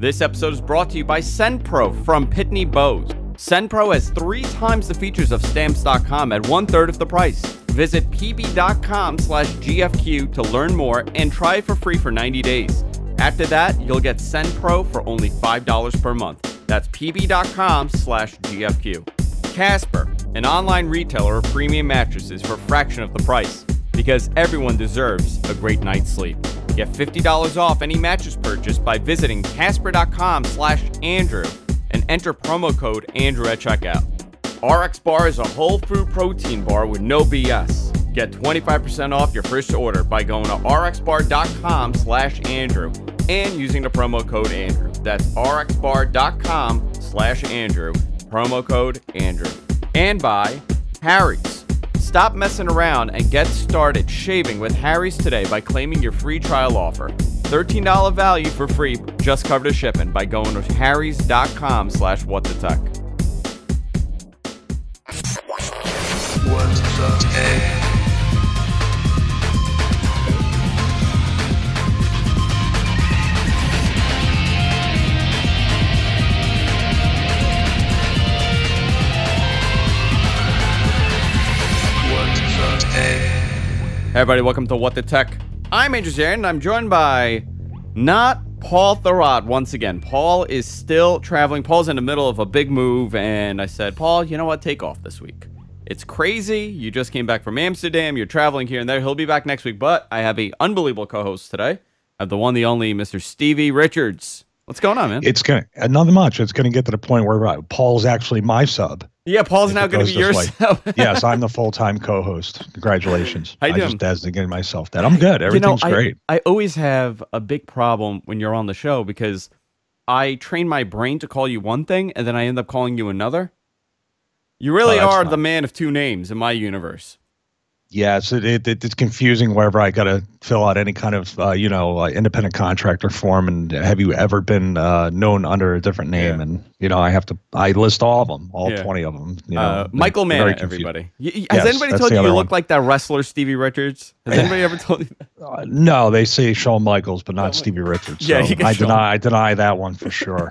This episode is brought to you by SendPro from Pitney Bowes. SendPro has 3 times the features of Stamps.com at 1/3 of the price. Visit pb.com/GFQ to learn more and try it for free for 90 days. After that, you'll get SendPro for only $5 per month. That's pb.com/GFQ. Casper, an online retailer of premium mattresses for a fraction of the price, because everyone deserves a great night's sleep. Get $50 off any mattress purchase by visiting casper.com/Andrew and enter promo code Andrew at checkout. RXBar is a whole food protein bar with no BS. Get 25% off your first order by going to rxbar.com/Andrew and using the promo code Andrew. That's rxbar.com/Andrew, promo code Andrew. And by Harry's. Stop messing around and get started shaving with Harry's today by claiming your free trial offer. $13 value for free, just cover the shipping by going to harrys.com/whatsthetech. What's the tech? Hey everybody, welcome to What the Tech. I'm Andrew Zarian, and I'm joined by not Paul Thurrott once again. Paul is still traveling. Paul's in the middle of a big move, and I said, Paul, you know what? Take off this week. It's crazy. You just came back from Amsterdam. You're traveling here and there. He'll be back next week, but I have an unbelievable co-host today. I have the one, the only Mr. Stevie Richards. What's going on, man? It's going to, nothing much. It's going to get to the point where Paul's actually my sub. Yeah, Paul's now going to be your sub. Yes, I'm the full-time co-host. Congratulations. How you doing? I just designated myself that. I'm good. Everything's great. I always have a big problem when you're on the show because I train my brain to call you one thing and then I end up calling you another. You really are the man of two names in my universe. Yeah, it's confusing wherever I got to fill out any kind of, independent contractor form. And have you ever been known under a different name? Yeah. And, I list all of them, all 20 of them. Michael Mann, everybody. Has anybody told you look like that wrestler, Stevie Richards? Has anybody ever told you that? No, they say Shawn Michaels, but not Stevie Richards. So I deny that one for sure.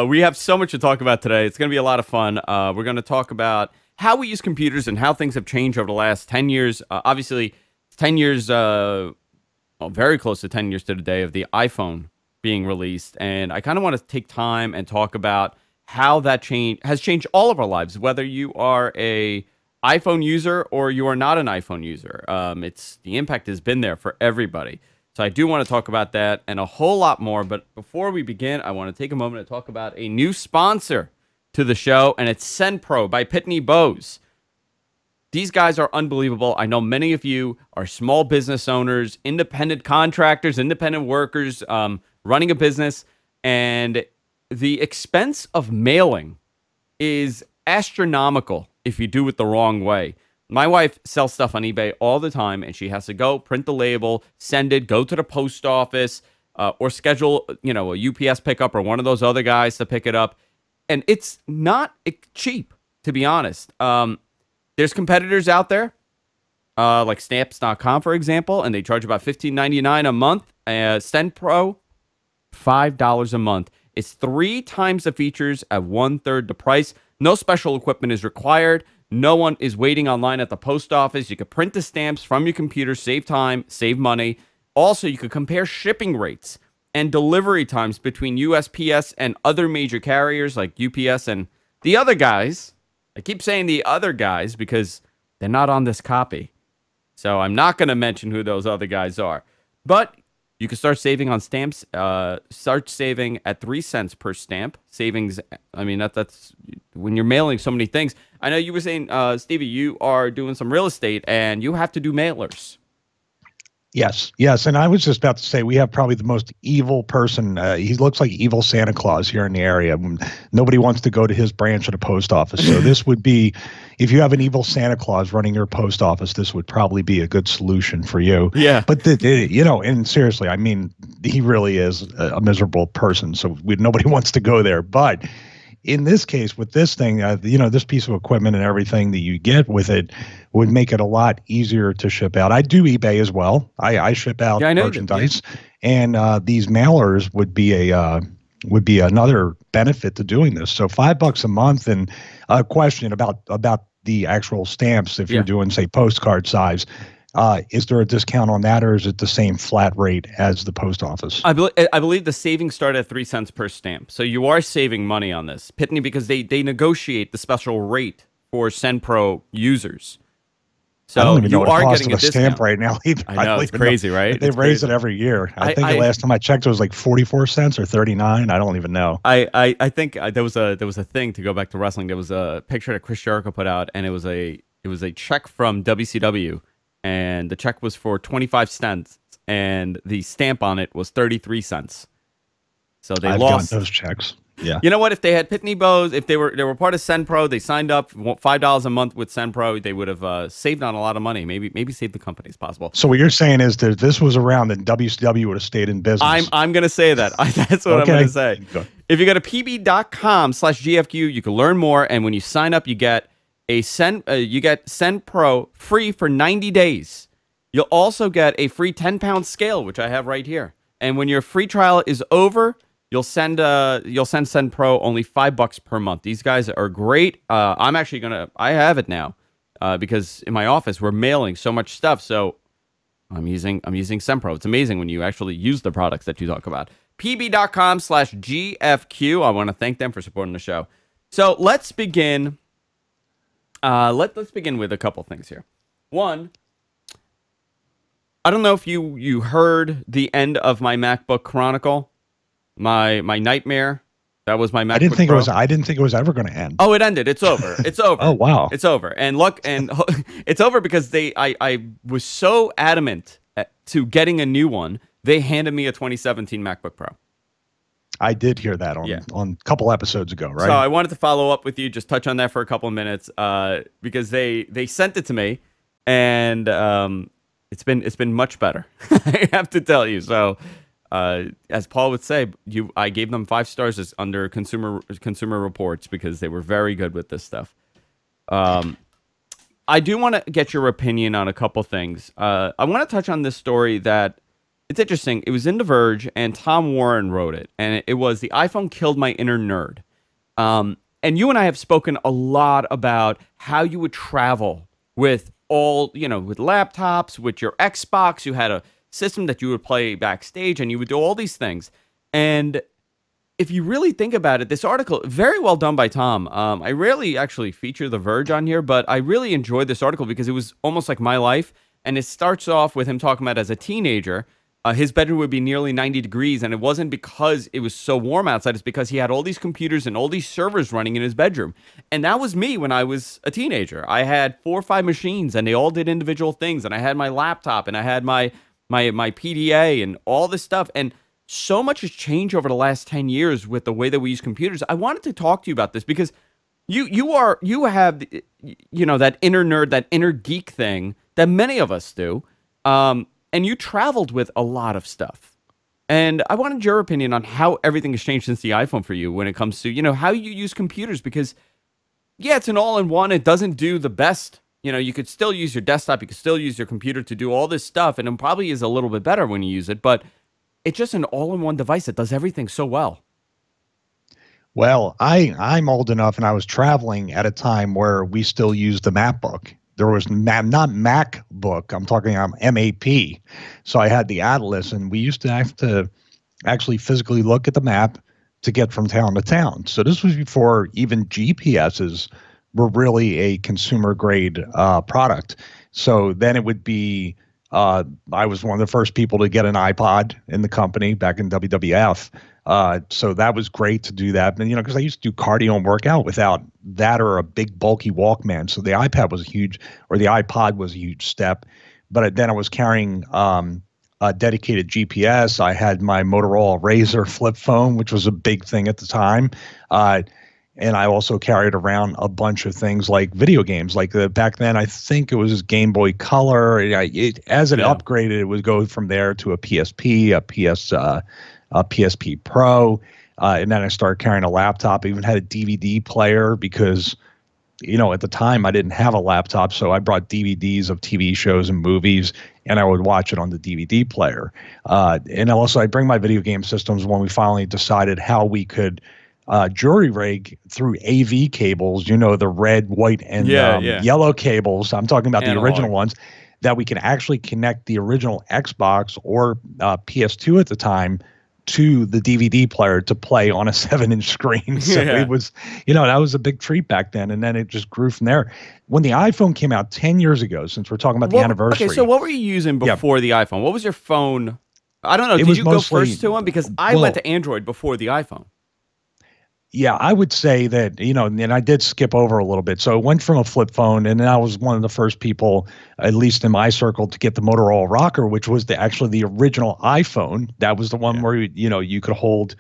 We have so much to talk about today. It's going to be a lot of fun. We're going to talk about how we use computers and how things have changed over the last 10 years. Obviously, 10 years, very close to 10 years to the day of the iPhone being released. And I kind of want to take time and talk about how that has changed all of our lives, whether you are a iPhone user or you are not an iPhone user. The impact has been there for everybody. So I do want to talk about that and a whole lot more. But before we begin, I want to take a moment to talk about a new sponsor to the show, and it's SendPro by Pitney Bowes. These guys are unbelievable. I know many of you are small business owners, independent contractors, independent workers, running a business, and the expense of mailing is astronomical if you do it the wrong way. My wife sells stuff on eBay all the time, and she has to go print the label, send it, go to the post office, or schedule, a UPS pickup or one of those other guys to pick it up. And it's not cheap, to be honest. There's competitors out there, like Stamps.com, for example, and they charge about $15.99 a month. SendPro, $5 a month. It's 3 times the features at 1/3 the price. No special equipment is required. No one is waiting online at the post office. You could print the stamps from your computer, save time, save money. Also, you could compare shipping rates and delivery times between USPS and other major carriers like UPS and the other guys. I keep saying the other guys because they're not on this copy. So I'm not going to mention who those other guys are. But you can start saving on stamps. Start saving at 3 cents per stamp. Savings, I mean, that's when you're mailing so many things. I know you were saying, Stevie, you are doing some real estate and you have to do mailers. Yes. And I was just about to say, we have probably the most evil person. He looks like evil Santa Claus here in the area. Nobody wants to go to his branch of the post office. So this would be, if you have an evil Santa Claus running your post office, this would probably be a good solution for you. Yeah. But, and seriously, I mean, he really is a miserable person. So nobody wants to go there. But in this case, with this thing, this piece of equipment and everything that you get with it would make it a lot easier to ship out. I do eBay as well. I ship out merchandise, and these mailers would be another benefit to doing this. So $5 a month. And a question about the actual stamps, if you're doing, say, postcard size, is there a discount on that, or is it the same flat rate as the post office? I believe the savings start at 3 cents per stamp. So you are saving money on this, Pitney, because they negotiate the special rate for SendPro users. So I don't even know you what the are cost getting of a stamp discount right now either. I know, it's crazy, right? They raise it every year. I think the last time I checked, it was like 44 cents or 39. I don't even know. I think there was a thing, to go back to wrestling. There was a picture that Chris Jericho put out, and it was a check from WCW, and the check was for 25 cents, and the stamp on it was 33 cents. So I've lost those checks. Yeah. You know what? If they had Pitney Bowes, if they were part of SendPro, they signed up $5 a month with SendPro, they would have saved on a lot of money. Maybe save the company as possible. So what you're saying is that if this was around, then WCW would have stayed in business. I'm going to say that. That's what I'm going to say. If you go to pb.com/GFQ, you can learn more. And when you sign up, you get SendPro free for 90 days. You'll also get a free 10-pound scale, which I have right here. And when your free trial is over, you'll send SendPro only $5 per month. These guys are great. I'm actually I have it now because in my office we're mailing so much stuff. So I'm using SendPro. It's amazing when you actually use the products that you talk about. pb.com/GFQ. I want to thank them for supporting the show. So let's begin. Let's begin with a couple things here. One, I don't know if you heard the end of my MacBook Chronicle. My nightmare. That was my MacBook I didn't think Pro. I didn't think it was ever going to end. Oh, it ended. It's over. It's over. Oh, wow. It's over. And look, and it's over because I was so adamant to getting a new one. They handed me a 2017 MacBook Pro. I did hear that on a couple episodes ago, right? So I wanted to follow up with you, just touch on that for a couple of minutes, because they sent it to me, and it's been much better. I have to tell you. So. As Paul would say, I gave them 5 stars under consumer reports because they were very good with this stuff. I do want to get your opinion on a couple things. I want to touch on this story that it's interesting. It was in The Verge, and Tom Warren wrote it, and it was "The iPhone Killed My Inner Nerd." And you and I have spoken a lot about how you would travel with with laptops, with your Xbox. You had a system that you would play backstage, and you would do all these things. And if you really think about it, this article, very well done by Tom. I rarely actually feature The Verge on here, but I really enjoyed this article because it was almost like my life. And it starts off with him talking about, as a teenager, his bedroom would be nearly 90 degrees, and it wasn't because it was so warm outside. It's because he had all these computers and all these servers running in his bedroom. And that was me when I was a teenager. I had 4 or 5 machines, and they all did individual things. And I had my laptop, and I had my PDA and all this stuff. And so much has changed over the last 10 years with the way that we use computers. I wanted to talk to you about this because you have that inner nerd, that inner geek thing that many of us do. And you traveled with a lot of stuff. And I wanted your opinion on how everything has changed since the iPhone for you when it comes to, how you use computers, because it's an all-in-one. It doesn't do the best. You could still use your desktop, you could still use your computer to do all this stuff, and it probably is a little bit better when you use it, but it's just an all-in-one device that does everything so well. Well, I'm old enough, and I was traveling at a time where we still used the MacBook. There was not MacBook, I'm talking MAP. So I had the Atlas, and we used to have to actually physically look at the map to get from town to town. So this was before even GPSs were really a consumer grade product. So then it would be, I was one of the first people to get an iPod in the company back in WWF. So that was great to do that. And, because I used to do cardio and workout without that or a big bulky Walkman. So the iPod was the iPod was a huge step. But then I was carrying a dedicated GPS. I had my Motorola Razr flip phone, which was a big thing at the time. And I also carried around a bunch of things like video games. Like back then, I think it was Game Boy Color. As it upgraded, it would go from there to a PSP, a PSP Pro. And then I started carrying a laptop. I even had a DVD player because at the time I didn't have a laptop, so I brought DVDs of TV shows and movies, and I would watch it on the DVD player. And also, I bring my video game systems when we finally decided how we could jury rig through AV cables, the red, white, and yellow cables. I'm talking about the original ones, that we can actually connect the original Xbox or PS2 at the time to the DVD player to play on a 7-inch screen. So it was, that was a big treat back then. And then it just grew from there. When the iPhone came out 10 years ago, since we're talking about the anniversary. Okay, so what were you using before the iPhone? What was your phone? I don't know. Did you go first to one? Because I went to Android before the iPhone. Yeah, I would say that, and I did skip over a little bit. So it went from a flip phone, and then I was one of the first people, at least in my circle, to get the Motorola Rocker, which was actually the original iPhone. That was the one where, you could hold,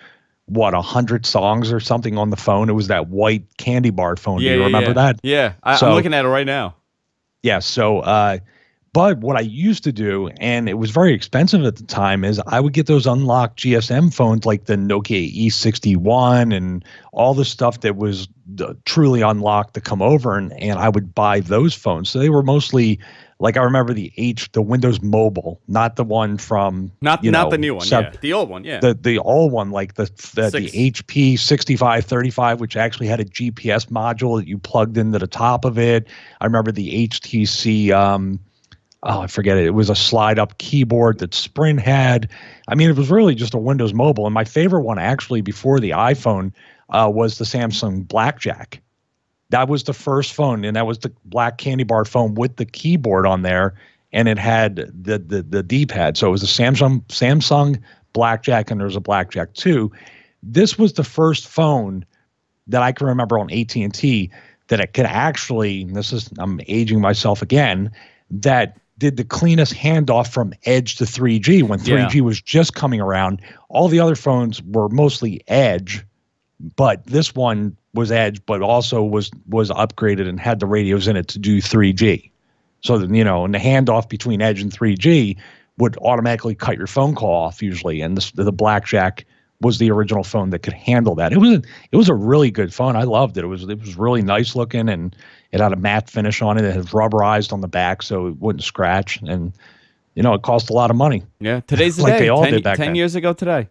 100 songs or something on the phone. It was that white candy bar phone. Do you remember that? Yeah, I'm looking at it right now. Yeah, so but what I used to do, and it was very expensive at the time, is I would get those unlocked GSM phones like the Nokia E61 and all the stuff that was truly unlocked to come over, and I would buy those phones. So they were mostly, like, I remember the Windows Mobile, not the one from not the new one, the old one, the old one, like the HP 6535, which actually had a GPS module that you plugged into the top of it. I remember the HTC. I forget it. It was a slide-up keyboard that Sprint had. I mean, it was really just a Windows Mobile. And my favorite one, actually, before the iPhone, was the Samsung Blackjack. That was the first phone, and that was the black candy bar phone with the keyboard on there, and it had the D-pad. So it was a Samsung Blackjack, and there was a Blackjack 2. This was the first phone that I can remember on AT&T that it could actually, and I'm aging myself again, that did the cleanest handoff from Edge to 3G when 3G was just coming around. All the other phones were mostly Edge, but this one was Edge, but also was upgraded and had the radios in it to do 3G. So, and the handoff between Edge and 3G would automatically cut your phone call off usually. And the Blackjack was the original phone that could handle that. It was a really good phone. I loved it. It was really nice looking, and it had a matte finish on it. It had rubberized on the back so it wouldn't scratch, and it cost a lot a lot. Yeah, today's the day. They all did back 10 years ago today.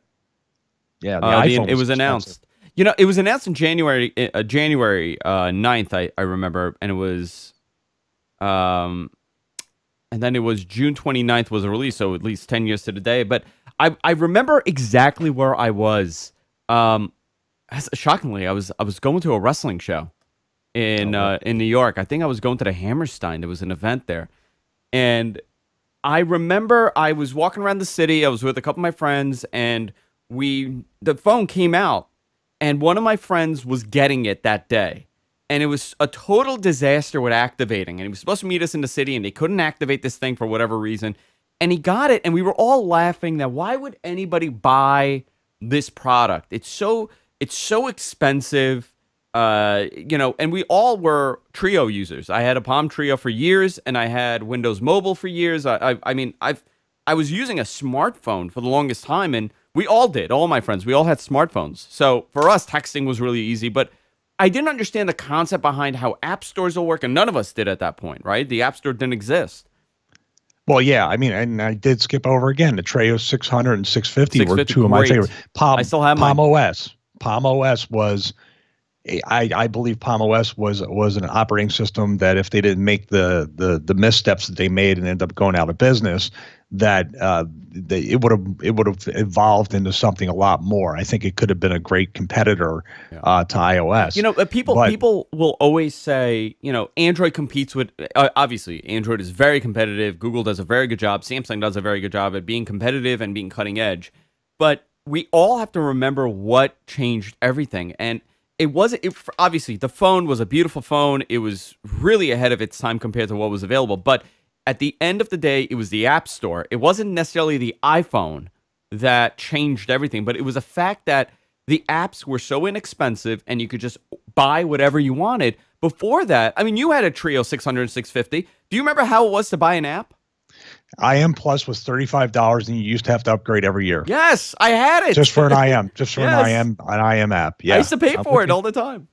Yeah, the iPhone it was announced. It was announced in January 9th. I remember, and it was, and then it was June 29th was a release, so at least 10 years to the day. But I remember exactly where I was. Shockingly, I was going to a wrestling show in New York. I think I was going to the Hammerstein. There was an event there, and I remember I was walking around the city. I was with a couple of my friends, and the phone came out, and one of my friends was getting it that day, and it was a total disaster with activating. And he was supposed to meet us in the city, and they couldn't activate this thing for whatever reason. And he got it, and we were all laughing that why would anybody buy this product? It's so expensive, and we all were Trio users. I had a Palm Trio for years, and I had Windows Mobile for years. I was using a smartphone for the longest time, and we all did. All my friends, we all had smartphones. So for us, texting was really easy, but I didn't understand the concept behind how app stores will work, and none of us did at that point, right? The app store didn't exist. Well, yeah, I mean, and I did skip over again. The Treo 600 and 650 were two of my favorite. I still have Palm mine. OS. Palm OS was, I believe Palm OS was an operating system that if they didn't make the missteps that they made and ended up going out of business, that it would have evolved into something a lot more. I think it could have been a great competitor to iOS. People will always say, Android competes with, obviously, Android is very competitive. Google does a very good job. Samsung does a very good job at being competitive and being cutting edge. But we all have to remember what changed everything. And obviously, the phone was a beautiful phone. It was really ahead of its time compared to what was available. But at the end of the day, it was the App Store. It wasn't necessarily the iPhone that changed everything, but it was a fact that the apps were so inexpensive and you could just buy whatever you wanted. Before that, I mean, you had a Trio 600 and 650. Do you remember how it was to buy an app? IM Plus was $35, and you used to have to upgrade every year. Yes, I had it. Just for an IM, an IM app. Yeah, I used to pay for it all the time.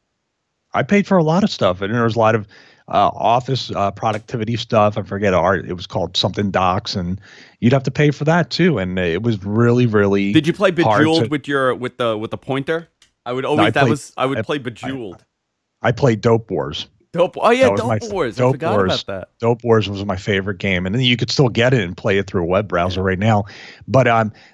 I paid for a lot of stuff, and there was a lot of office productivity stuff. I forget art. It was called something docs, and you'd have to pay for that too. And it was really, really. Did you play hard Bejeweled to, with the pointer? I would no, always I would play Bejeweled. I played Dope Wars. Dope. Oh yeah, That was Dope my Wars. I Dope forgot Wars. about that. Dope Wars was my favorite game, and then you could still get it and play it through a web browser right now. But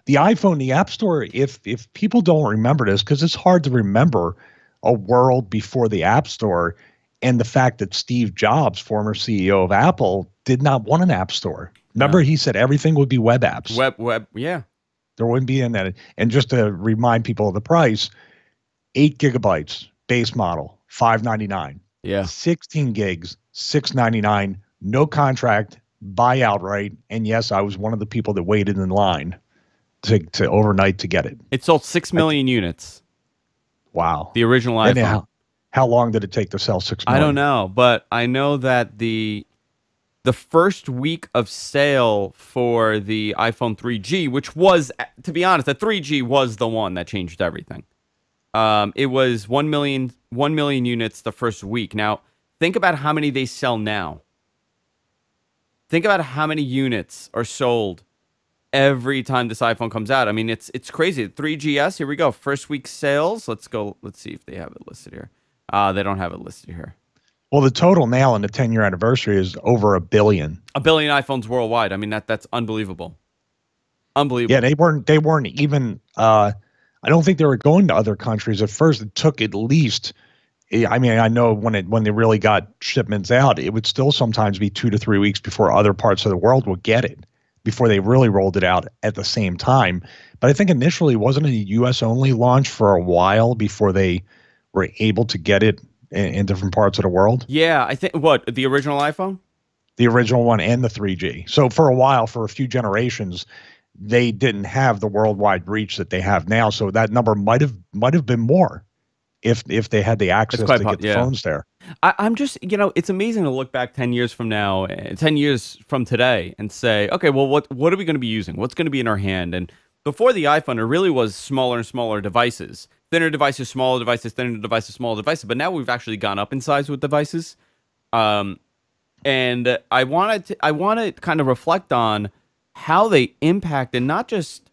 the iPhone, the App Store, if people don't remember this, because it's hard to remember a world before the App Store, and the fact that Steve Jobs, former CEO of Apple, did not want an App Store. Remember, he said everything would be web apps. Web, yeah. There wouldn't be internet. And just to remind people of the price, 8 gigabytes base model, $599. Yeah. 16 gigs, $699. No contract, buy outright. And yes, I was one of the people that waited in line to overnight to get it. It sold 6 million units. Wow. The original iPhone. How long did it take to sell 6 million? I don't know, but I know that the first week of sale for the iPhone 3G, which was, to be honest, the 3G was the one that changed everything. It was 1 million units the first week. Now, think about how many they sell now. Think about how many units are sold every time this iPhone comes out. I mean, it's crazy. 3GS, here we go. First week sales. Let's go. Let's see if they have it listed here. They don't have it listed here. Well, the total now in the 10-year anniversary is over 1 billion. 1 billion iPhones worldwide. I mean, that's unbelievable. Unbelievable. Yeah, they weren't even. I don't think they were going to other countries at first. It took at least. I mean, I know when they really got shipments out, it would still sometimes be 2 to 3 weeks before other parts of the world would get it, before they really rolled it out at the same time. But I think initially wasn't a U.S. only launch for a while before they were able to get it in different parts of the world. Yeah, I think the original iPhone, the original one, and the 3G. So for a while, for a few generations, they didn't have the worldwide reach that they have now. So that number might have been more if they had the access to get the phones there. I'm just, it's amazing to look back 10 years from now, 10 years from today, and say, okay, well, what are we going to be using? What's going to be in our hand? And before the iPhone, it really was smaller and smaller devices. Thinner devices, smaller devices, thinner devices, smaller devices. But now we've actually gone up in size with devices. And I want to kind of reflect on how they impacted not just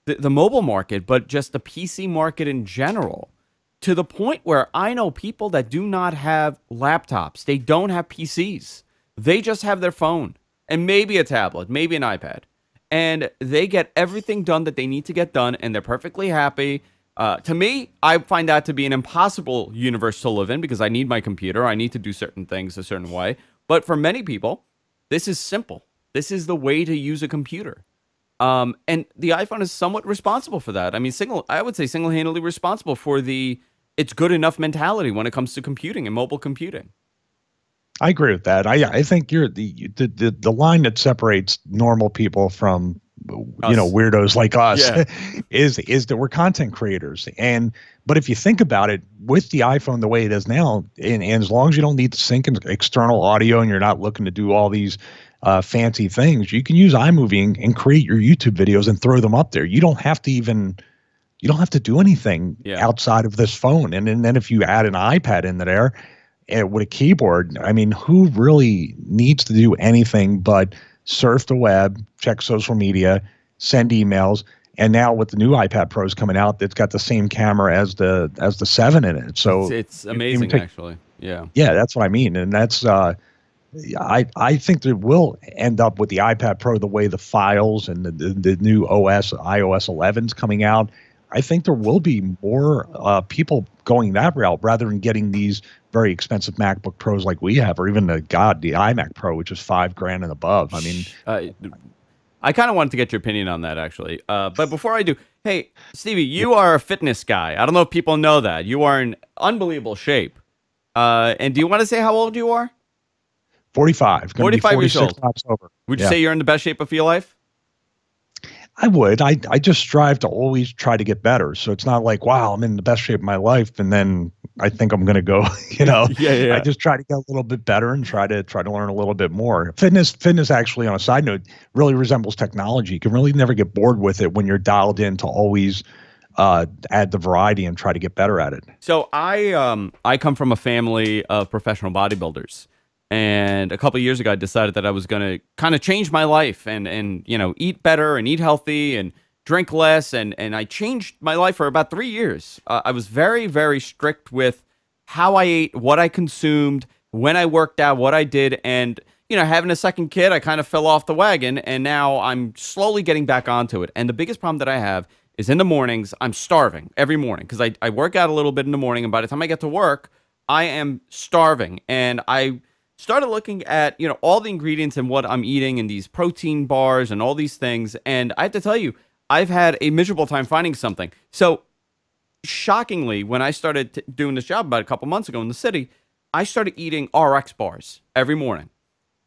the mobile market, but just the PC market in general. To the point where I know people that do not have laptops. They don't have PCs. They just have their phone and maybe a tablet, maybe an iPad. And they get everything done that they need to get done, and they're perfectly happy. To me, I find that to be an impossible universe to live in because I need my computer. I need to do certain things a certain way. But for many people, this is simple. This is the way to use a computer. And the iPhone is somewhat responsible for that. I mean, I would say single-handedly responsible for the it's good enough mentality when it comes to computing and mobile computing. I agree with that. I think you're the line that separates normal people from weirdos like us is that we're content creators. But if you think about it, with the iPhone the way it is now, and as long as you don't need to sync in external audio and you're not looking to do all these fancy things, you can use iMovie and create your YouTube videos and throw them up there. You don't have to do anything outside of this phone. And then if you add an iPad into there with a keyboard, I mean, who really needs to do anything but surf the web, check social media, send emails, and now with the new iPad Pros coming out, it's got the same camera as the 7 in it. So it's amazing, actually. Yeah, that's what I mean, and that's I think that we'll end up with the iPad Pro the way the files and the new iOS 11's coming out. I think there will be more people going that route rather than getting these very expensive MacBook Pros like we have, or even the iMac Pro, which is $5,000 and above. I mean, I kind of wanted to get your opinion on that, actually. But before I do, hey, Stevie, you are a fitness guy. I don't know if people know that. You are in unbelievable shape. And do you want to say how old you are? 45. 45 years old. Sober. Would you say you're in the best shape of your life? I would. I just strive to always try to get better. So it's not like, wow, I'm in the best shape of my life, and then I think I'm going to go, I just try to get a little bit better and try to learn a little bit more. Fitness actually, on a side note, really resembles technology. You can really never get bored with it when you're dialed in to always add the variety and try to get better at it. So I come from a family of professional bodybuilders, and a couple of years ago I decided that I was going to kind of change my life and you know, eat better and eat healthy and drink less, and I changed my life for about 3 years. I was very, very strict with how I ate, what I consumed, when I worked out, what I did, and you know, having a second kid, I kind of fell off the wagon, and now I'm slowly getting back onto it. And the biggest problem that I have is in the mornings, I'm starving every morning because I work out a little bit in the morning, and by the time I get to work, I am starving. And I started looking at, you know, all the ingredients and what I'm eating and these protein bars and all these things. And I have to tell you, I've had a miserable time finding something. So shockingly, when I started doing this job about a couple months ago in the city, I started eating RX bars every morning.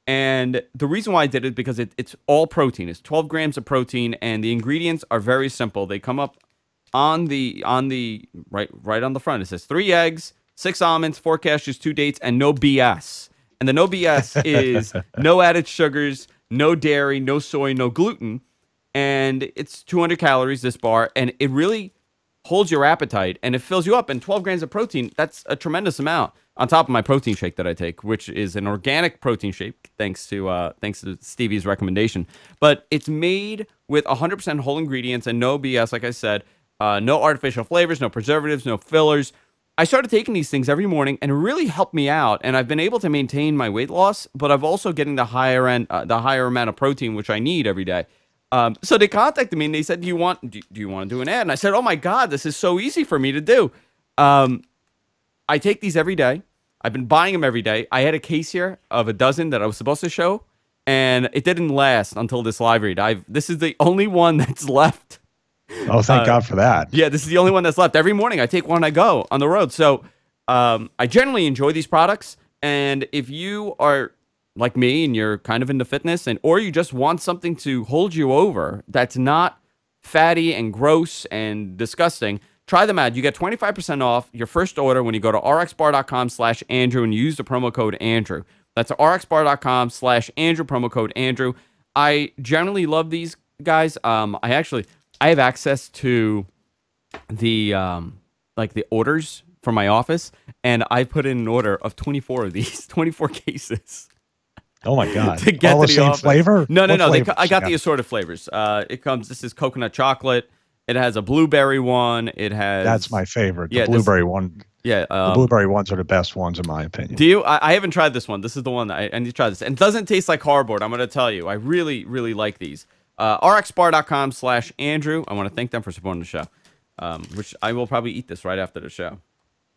And the reason why I did it is because it's all protein. It's 12 grams of protein, and the ingredients are very simple. They come up on the right on the front. It says 3 eggs, 6 almonds, 4 cashews, 2 dates, and no BS. And the no BS is no added sugars, no dairy, no soy, no gluten. And it's 200 calories, this bar, and it really holds your appetite, and it fills you up. And 12 grams of protein, that's a tremendous amount on top of my protein shake that I take, which is an organic protein shake, thanks to Stevie's recommendation. But it's made with 100% whole ingredients and no BS, like I said, no artificial flavors, no preservatives, no fillers. I started taking these things every morning, and it really helped me out, and I've been able to maintain my weight loss, but I've also getting the higher amount of protein, which I need every day. So they contacted me and they said, do you want to do an ad? And I said, oh my God, this is so easy for me to do. I take these every day. I've been buying them every day. I had a case here of a dozen that I was supposed to show, and it didn't last until this live read. This is the only one that's left. Oh, thank God for that. Yeah, this is the only one that's left. Every morning I take one and I go on the road. So I generally enjoy these products. And if you are like me and you're kind of into fitness, or you just want something to hold you over that's not fatty and gross and disgusting, try them out. You get 25% off your first order when you go to rxbar.com/Andrew and you use the promo code Andrew. That's rxbar.com/Andrew, promo code Andrew. I generally love these guys. I have access to the the orders from my office, and I put in an order of 24 of these, 24 cases. Oh my God! To get all to the same office. flavor? No. I got Yeah. the assorted flavors. It comes. This is coconut chocolate. It has a blueberry one. It has. That's my favorite. The Yeah, blueberry one. Yeah, the blueberry ones are the best ones in my opinion. Do you? I haven't tried this one. This is the one that I need to try this. And it doesn't taste like cardboard. I'm going to tell you. I really, really like these. rxbar.com/Andrew. I want to thank them for supporting the show. Which I will probably eat this right after the show.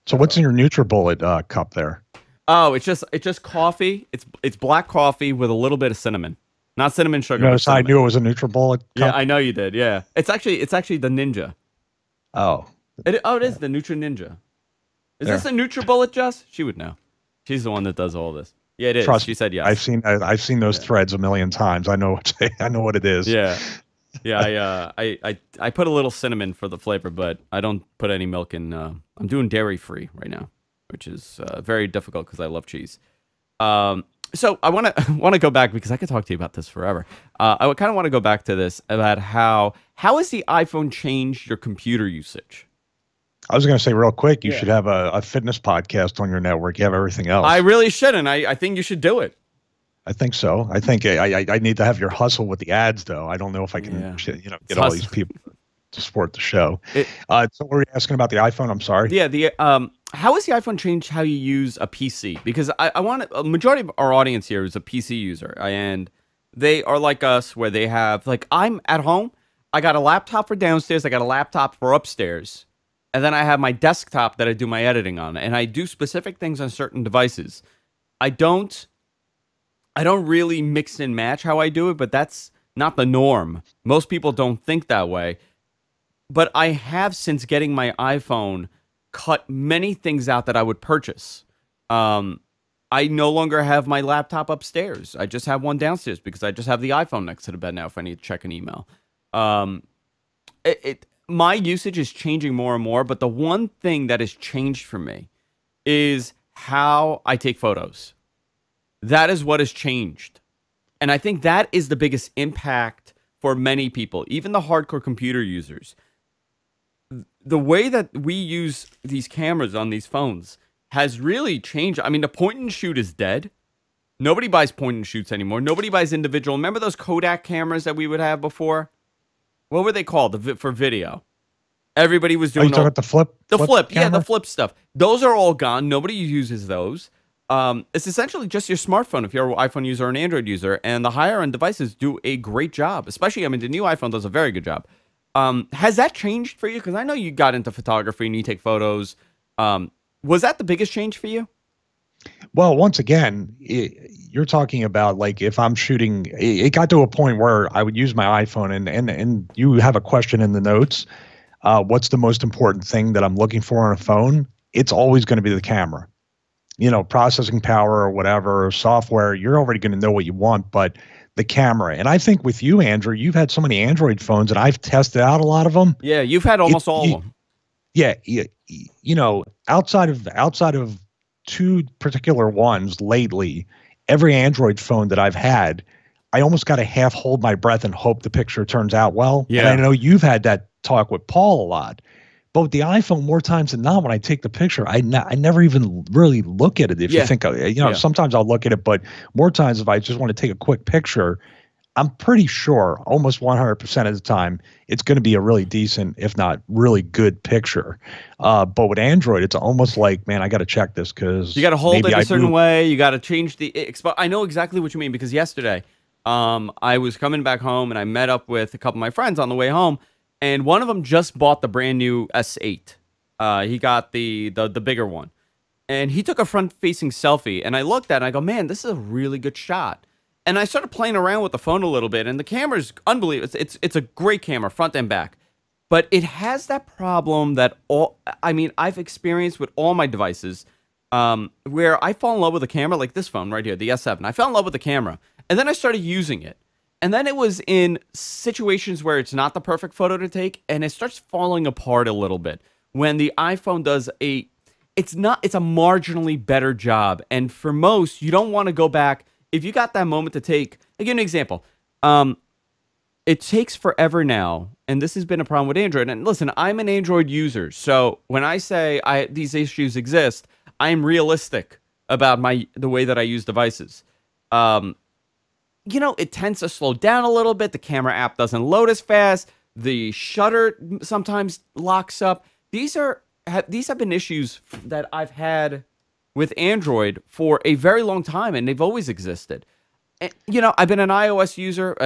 So what's in your NutriBullet cup there? Oh, it's just coffee. It's black coffee with a little bit of cinnamon, not cinnamon sugar. Notice I knew it was a NutriBullet cup. Yeah, I know you did. Yeah, it's actually the Ninja. Oh. It is the Nutri Ninja. Is There. this a NutriBullet, Jess? She would know. She's the one that does all this. Yeah, it is. Trust she said yes. I've seen those threads a million times. I know what it is. Yeah. Yeah, I put a little cinnamon for the flavor, but I don't put any milk in. I'm doing dairy free right now, which is very difficult because I love cheese. So I want to go back because I could talk to you about this forever. I kind of want to go back to this about how has the iPhone changed your computer usage? I was going to say real quick, you should have a fitness podcast on your network. You have everything else. I really should, and I think you should do it. I think so. I think I need to have your hustle with the ads, though. I don't know if I can, get all these people to support the show. So were you asking about the iPhone? I'm sorry. Yeah. How has the iPhone changed how you use a PC? Because I want a majority of our audience here is a PC user, and they are like us, where they have I'm at home. I got a laptop for downstairs. I got a laptop for upstairs, and then I have my desktop that I do my editing on, and I do specific things on certain devices. I don't really mix and match how I do it, but that's not the norm. Most people don't think that way. But I have, since getting my iPhone, cut many things out that I would purchase. I no longer have my laptop upstairs. I just have one downstairs because I just have the iPhone next to the bed now if I need to check an email. My usage is changing more and more, but the one thing that has changed for me is how I take photos. That is what has changed. And I think that is the biggest impact for many people, even the hardcore computer users. the way that we use these cameras on these phones has really changed. I mean, the point and shoot is dead. Nobody buys point and shoots anymore. Nobody buys individual. Remember those Kodak cameras that we would have before? What were they called for video? Everybody was doing. You talking about the flip? The flip, yeah, camera? the flip stuff. Those are all gone. Nobody uses those. It's essentially just your smartphone if you're an iPhone user or an Android user, and the higher end devices do a great job. Especially, I mean, the new iPhone does a very good job. Has that changed for you? Because I know you got into photography and you take photos. Was that the biggest change for you? Well, once again, you're talking about like if I'm shooting, it got to a point where I would use my iPhone and you have a question in the notes. What's the most important thing that I'm looking for on a phone? It's always going to be the camera. You know, processing power or whatever, or software, you're already going to know what you want, but the camera. And I think with you, Andrew, you've had so many Android phones and I've tested out a lot of them. Yeah, you've had almost all of them. Yeah, you know, outside of two particular ones lately, every Android phone that I've had, I almost got to half hold my breath and hope the picture turns out well. Yeah. And I know you've had that talk with Paul a lot. But with the iPhone, more times than not, when I take the picture, I never even really look at it. If you think, sometimes I'll look at it, but more times if I just want to take a quick picture, I'm pretty sure almost 100% of the time it's going to be a really decent, if not really good picture. But with Android, it's almost like, man, I got to check this because you got to hold it a certain way. You got to change the. I know exactly what you mean because yesterday, I was coming back home and I met up with a couple of my friends on the way home. And one of them just bought the brand new S8. He got the bigger one. And he took a front-facing selfie. And I looked at it and I go, man, this is a really good shot. And I started playing around with the phone a little bit. And the camera's unbelievable. It's a great camera, front and back. But it has that problem that I've experienced with all my devices where I fall in love with a camera like this phone right here, the S7. I fell in love with the camera. And then I started using it. And then it was in situations where it's not the perfect photo to take, and it starts falling apart a little bit. When the iPhone does it's a marginally better job. And for most, you don't want to go back. If you got that moment to take, I'll give you an example. It takes forever now, and this has been a problem with Android. And listen, I'm an Android user, so when I say these issues exist, I'm realistic about the way that I use devices. You know, it tends to slow down a little bit. The camera app doesn't load as fast. The shutter sometimes locks up. These have been issues that I've had with Android for a very long time, and they've always existed. And, you know, I've been an iOS user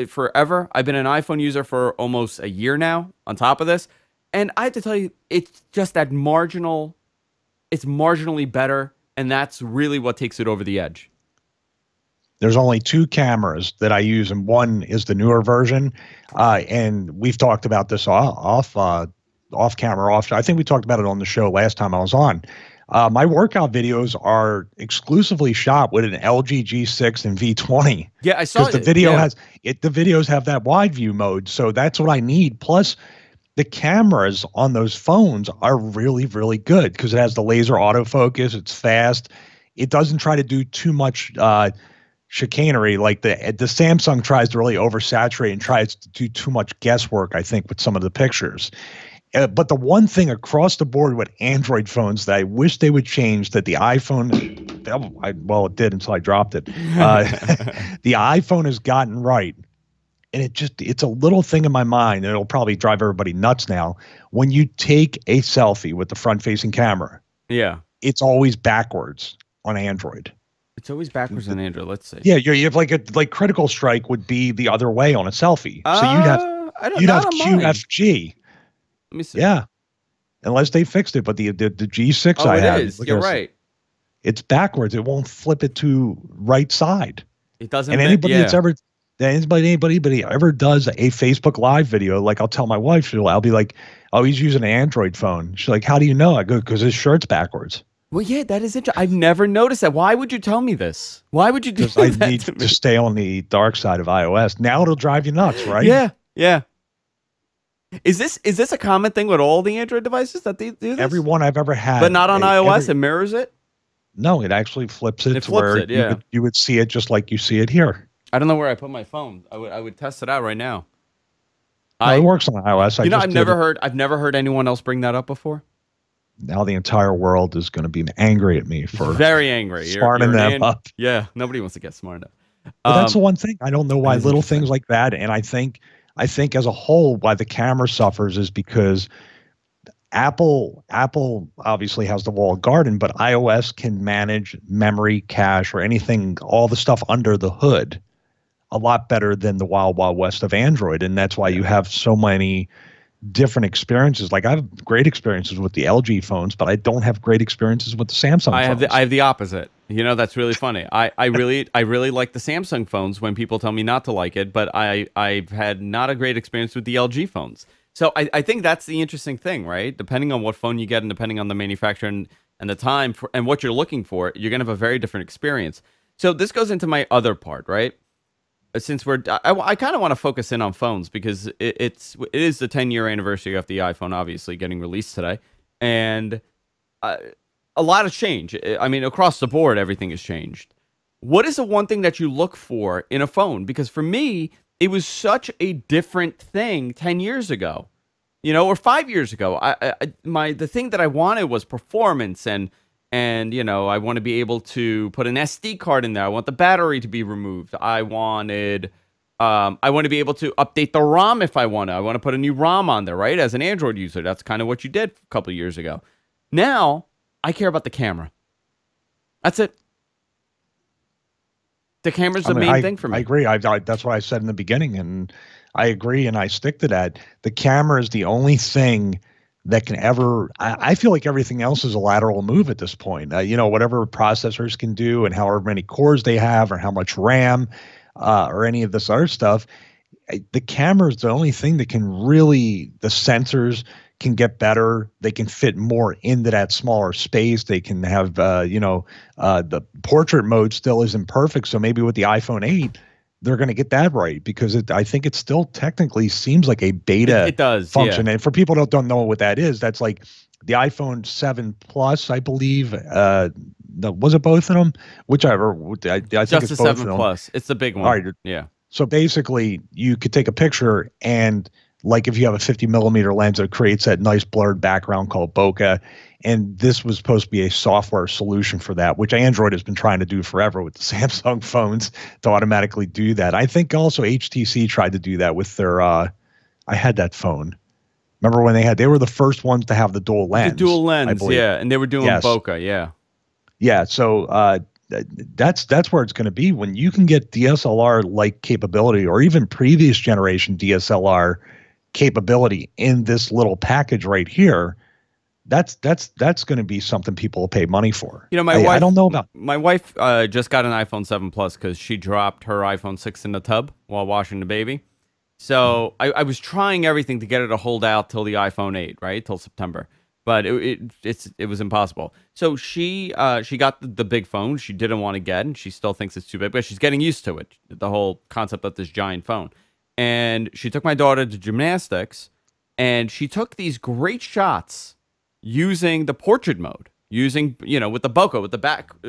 forever. I've been an iPhone user for almost a year now on top of this. And I have to tell you, it's just that it's marginally better, and that's really what takes it over the edge. There's only two cameras that I use, and one is the newer version. And we've talked about this off camera. I think we talked about it on the show last time I was on. My workout videos are exclusively shot with an LG G6 and V20. Yeah, I saw it. Because the videos have that wide view mode, so that's what I need. Plus, the cameras on those phones are really, really good because it has the laser autofocus. It's fast. It doesn't try to do too much chicanery like the Samsung tries to really oversaturate and tries to do too much guesswork, I think, with some of the pictures. But the one thing across the board with Android phones that I wish they would change that the iPhone, it did until I dropped it. The iPhone has gotten right. And it's a little thing in my mind, and it'll probably drive everybody nuts now. When you take a selfie with the front-facing camera, yeah, it's always backwards on Android. It's always backwards on Android. Let's see. Yeah, you have like critical strike would be the other way on a selfie. So you'd have QFG. Let me see. Yeah, unless they fixed it. But the G6 I have, it is. You're right. It's backwards. It won't flip it to right side. It doesn't. And anybody ever does a Facebook Live video, like I'll tell my wife, I'll be like, "Oh, he's using an Android phone." She's like, "How do you know?" I go, "Because his shirt's backwards." Well, yeah, that is interesting. I've never noticed that. Why would you tell me this? Why would you do that? Because I need to stay on the dark side of iOS. Now it'll drive you nuts, right? Yeah, yeah. Is this a common thing with all the Android devices that they do this? Every one I've ever had. But not on iOS, it mirrors it? No, it actually flips it. It flips it, yeah. You would see it just like you see it here. I don't know where I put my phone. I would test it out right now. No, it I, works on iOS. I just did it. I've never heard anyone else bring that up before. Now the entire world is going to be angry at me It's for very angry. smarting them up. Yeah, nobody wants to get smart enough. But that's the one thing I don't know That why is little interesting. things like that. And I think as a whole, why the camera suffers is because Apple obviously has the walled garden, but iOS can manage memory, cache, or anything, all the stuff under the hood a lot better than the wild, wild west of Android. And that's why Yeah. you have so many different experiences. Like I have great experiences with the LG phones, but I don't have great experiences with the Samsung phones. I have the opposite. You know, that's really funny. I really like the Samsung phones when people tell me not to like it, but I've had not a great experience with the LG phones. So I think that's the interesting thing, right? Depending on what phone you get and depending on the manufacturer and the time for, and what you're looking for, you're going to have a very different experience. So this goes into my other part, right? Since I kind of want to focus in on phones because it is the 10-year anniversary of the iPhone obviously getting released today, and a lot has changed. I mean, across the board, everything has changed. What is the one thing that you look for in a phone? Because for me, it was such a different thing 10 years ago, you know, or 5 years ago. The thing that I wanted was performance and you know, I want to be able to put an SD card in there. I want the battery to be removed. I want to be able to update the ROM if I want to. I want to put a new ROM on there, right? As an Android user, that's kind of what you did a couple of years ago. Now, I care about the camera. That's it. The camera's the main thing for me. I agree. That's what I said in the beginning, and I agree, and I stick to that. The camera is the only thing that can ever. I feel like everything else is a lateral move at this point. You know, whatever processors can do, and however many cores they have, or how much RAM, or any of this other stuff. The camera is the only thing that can really. The sensors can get better. They can fit more into that smaller space. They can have, the portrait mode still isn't perfect. So maybe with the iPhone 8, they're going to get that right because I think it still technically seems like a beta It does, function. yeah. And for people that don't know what that is, that's like the iPhone 7 Plus, I believe. Was it both of them? Whichever. I think Just it's the both 7 of them. Plus. It's the big one. All right. Yeah. So basically, you could take a picture and, like, if you have a 50 millimeter lens, it creates that nice blurred background called bokeh. And this was supposed to be a software solution for that, which Android has been trying to do forever with the Samsung phones to automatically do that. I think also HTC tried to do that with their. I had that phone. Remember when they were the first ones to have the dual lens. The dual I lens, believe. yeah, and they were doing Yes. bokeh, yeah. Yeah, so that's where it's going to be when you can get DSLR like capability or even previous generation DSLR capability in this little package right here. That's going to be something people will pay money for. You know, I don't know about. My wife just got an iPhone 7 Plus because she dropped her iPhone 6 in the tub while washing the baby. So I was trying everything to get her to hold out till the iPhone 8, right, till September. But it was impossible. So she got the big phone she didn't want to get, and she still thinks it's too big, but she's getting used to it. The whole concept of this giant phone. And she took my daughter to gymnastics, and she took these great shots using the portrait mode, using, you know, with the bokeh,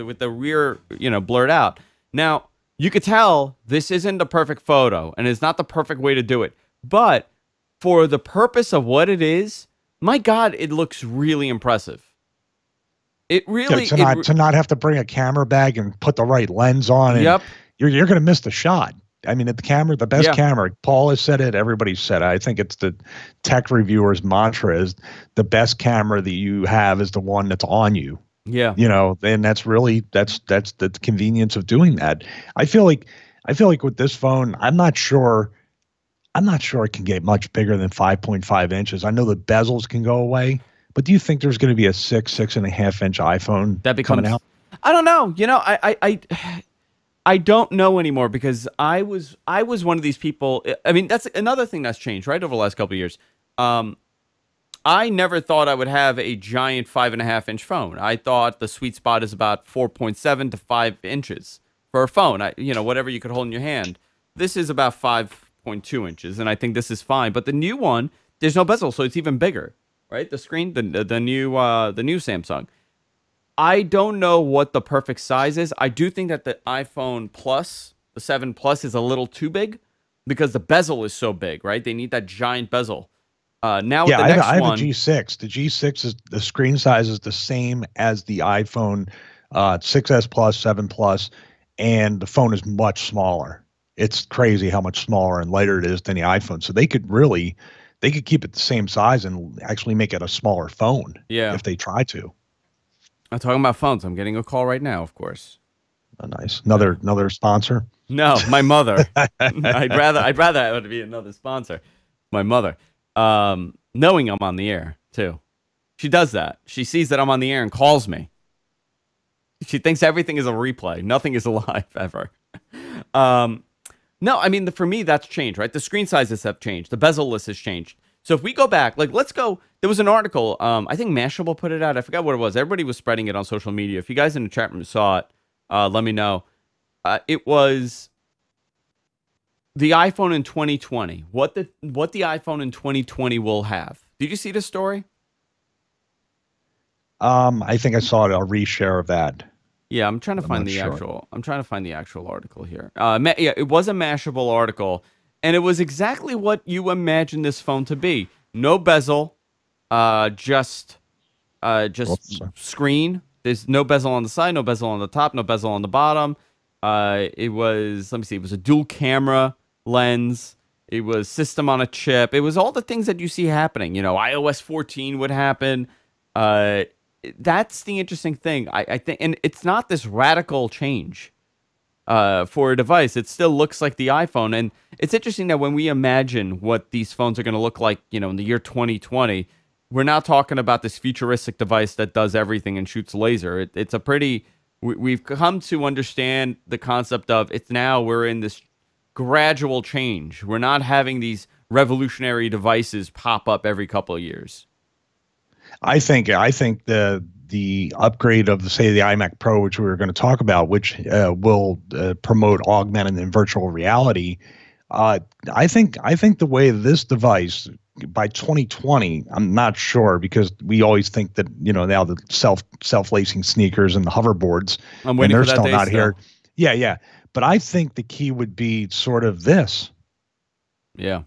with the rear, you know, blurred out. Now, you could tell this isn't the perfect photo, and it's not the perfect way to do it. But for the purpose of what it is, my God, it looks really impressive. It really to not have to bring a camera bag and put the right lens on. And Yep. You're going to miss the shot. I mean, the best camera, Paul has said it, everybody's said it. I think it's the tech reviewer's mantra is the best camera that you have is the one that's on you. Yeah. You know, and that's the convenience of doing that. I feel like with this phone, I'm not sure it can get much bigger than 5.5 inches. I know the bezels can go away, but do you think there's going to be a 6.5 inch iPhone coming out? I don't know. You know, I don't know anymore because I was one of these people. I mean, that's another thing that's changed, right, over the last couple of years. I never thought I would have a giant 5.5 inch phone. I thought the sweet spot is about 4.7 to 5 inches for a phone. Whatever you could hold in your hand. This is about 5.2 inches, and I think this is fine. But the new one, there's no bezel, so it's even bigger, right? The screen, the new Samsung. I don't know what the perfect size is. I do think that the iPhone Plus, the 7 Plus, is a little too big because the bezel is so big, right? They need that giant bezel. Now with Yeah, the next I have one, a G6. The G6 is the screen size is the same as the iPhone 6S Plus, 7 Plus, and the phone is much smaller. It's crazy how much smaller and lighter it is than the iPhone. So they could keep it the same size and actually make it a smaller phone yeah. if they try to. I'm talking about phones. I'm getting a call right now, of course. Oh, nice. Yeah. Another sponsor. No, my mother. I'd rather it would be another sponsor. My mother. Knowing I'm on the air too. She does that. She sees that I'm on the air and calls me. She thinks everything is a replay. Nothing is live ever. No, I mean, for me, that's changed, right? The screen sizes have changed. The bezel list has changed. So if we go back, like, let's go. There was an article. I think Mashable put it out. I forgot what it was. Everybody was spreading it on social media. If you guys in the chat room saw it, let me know. It was the iPhone in 2020. What the iPhone in 2020 will have. Did you see this story? I think I saw a reshare of that. Yeah, I'm trying to find the actual. I'm trying to find the actual article here. Yeah, it was a Mashable article, and it was exactly what you imagine this phone to be. No bezel, just screen. There's no bezel on the side, no bezel on the top, no bezel on the bottom. It was, let me see, it was a dual camera lens. It was system on a chip. It was all the things that you see happening. You know, iOS 14 would happen. That's the interesting thing. I think, and it's not this radical change for a device. It still looks like the iPhone. And it's interesting that when we imagine what these phones are going to look like, you know, in the year 2020, we're not talking about this futuristic device that does everything and shoots laser. It's a pretty, we've come to understand the concept of it's now we're in this gradual change. We're not having these revolutionary devices pop up every couple of years. I think the upgrade of, say, the iMac Pro, which we were going to talk about, which will promote augmented and virtual reality. I think the way this device by 2020, I'm not sure, because we always think that, you know, now the self-lacing sneakers and the hoverboards, I'm waiting and they're for that still day not still. here. Yeah. But I think the key would be sort of this. Yeah.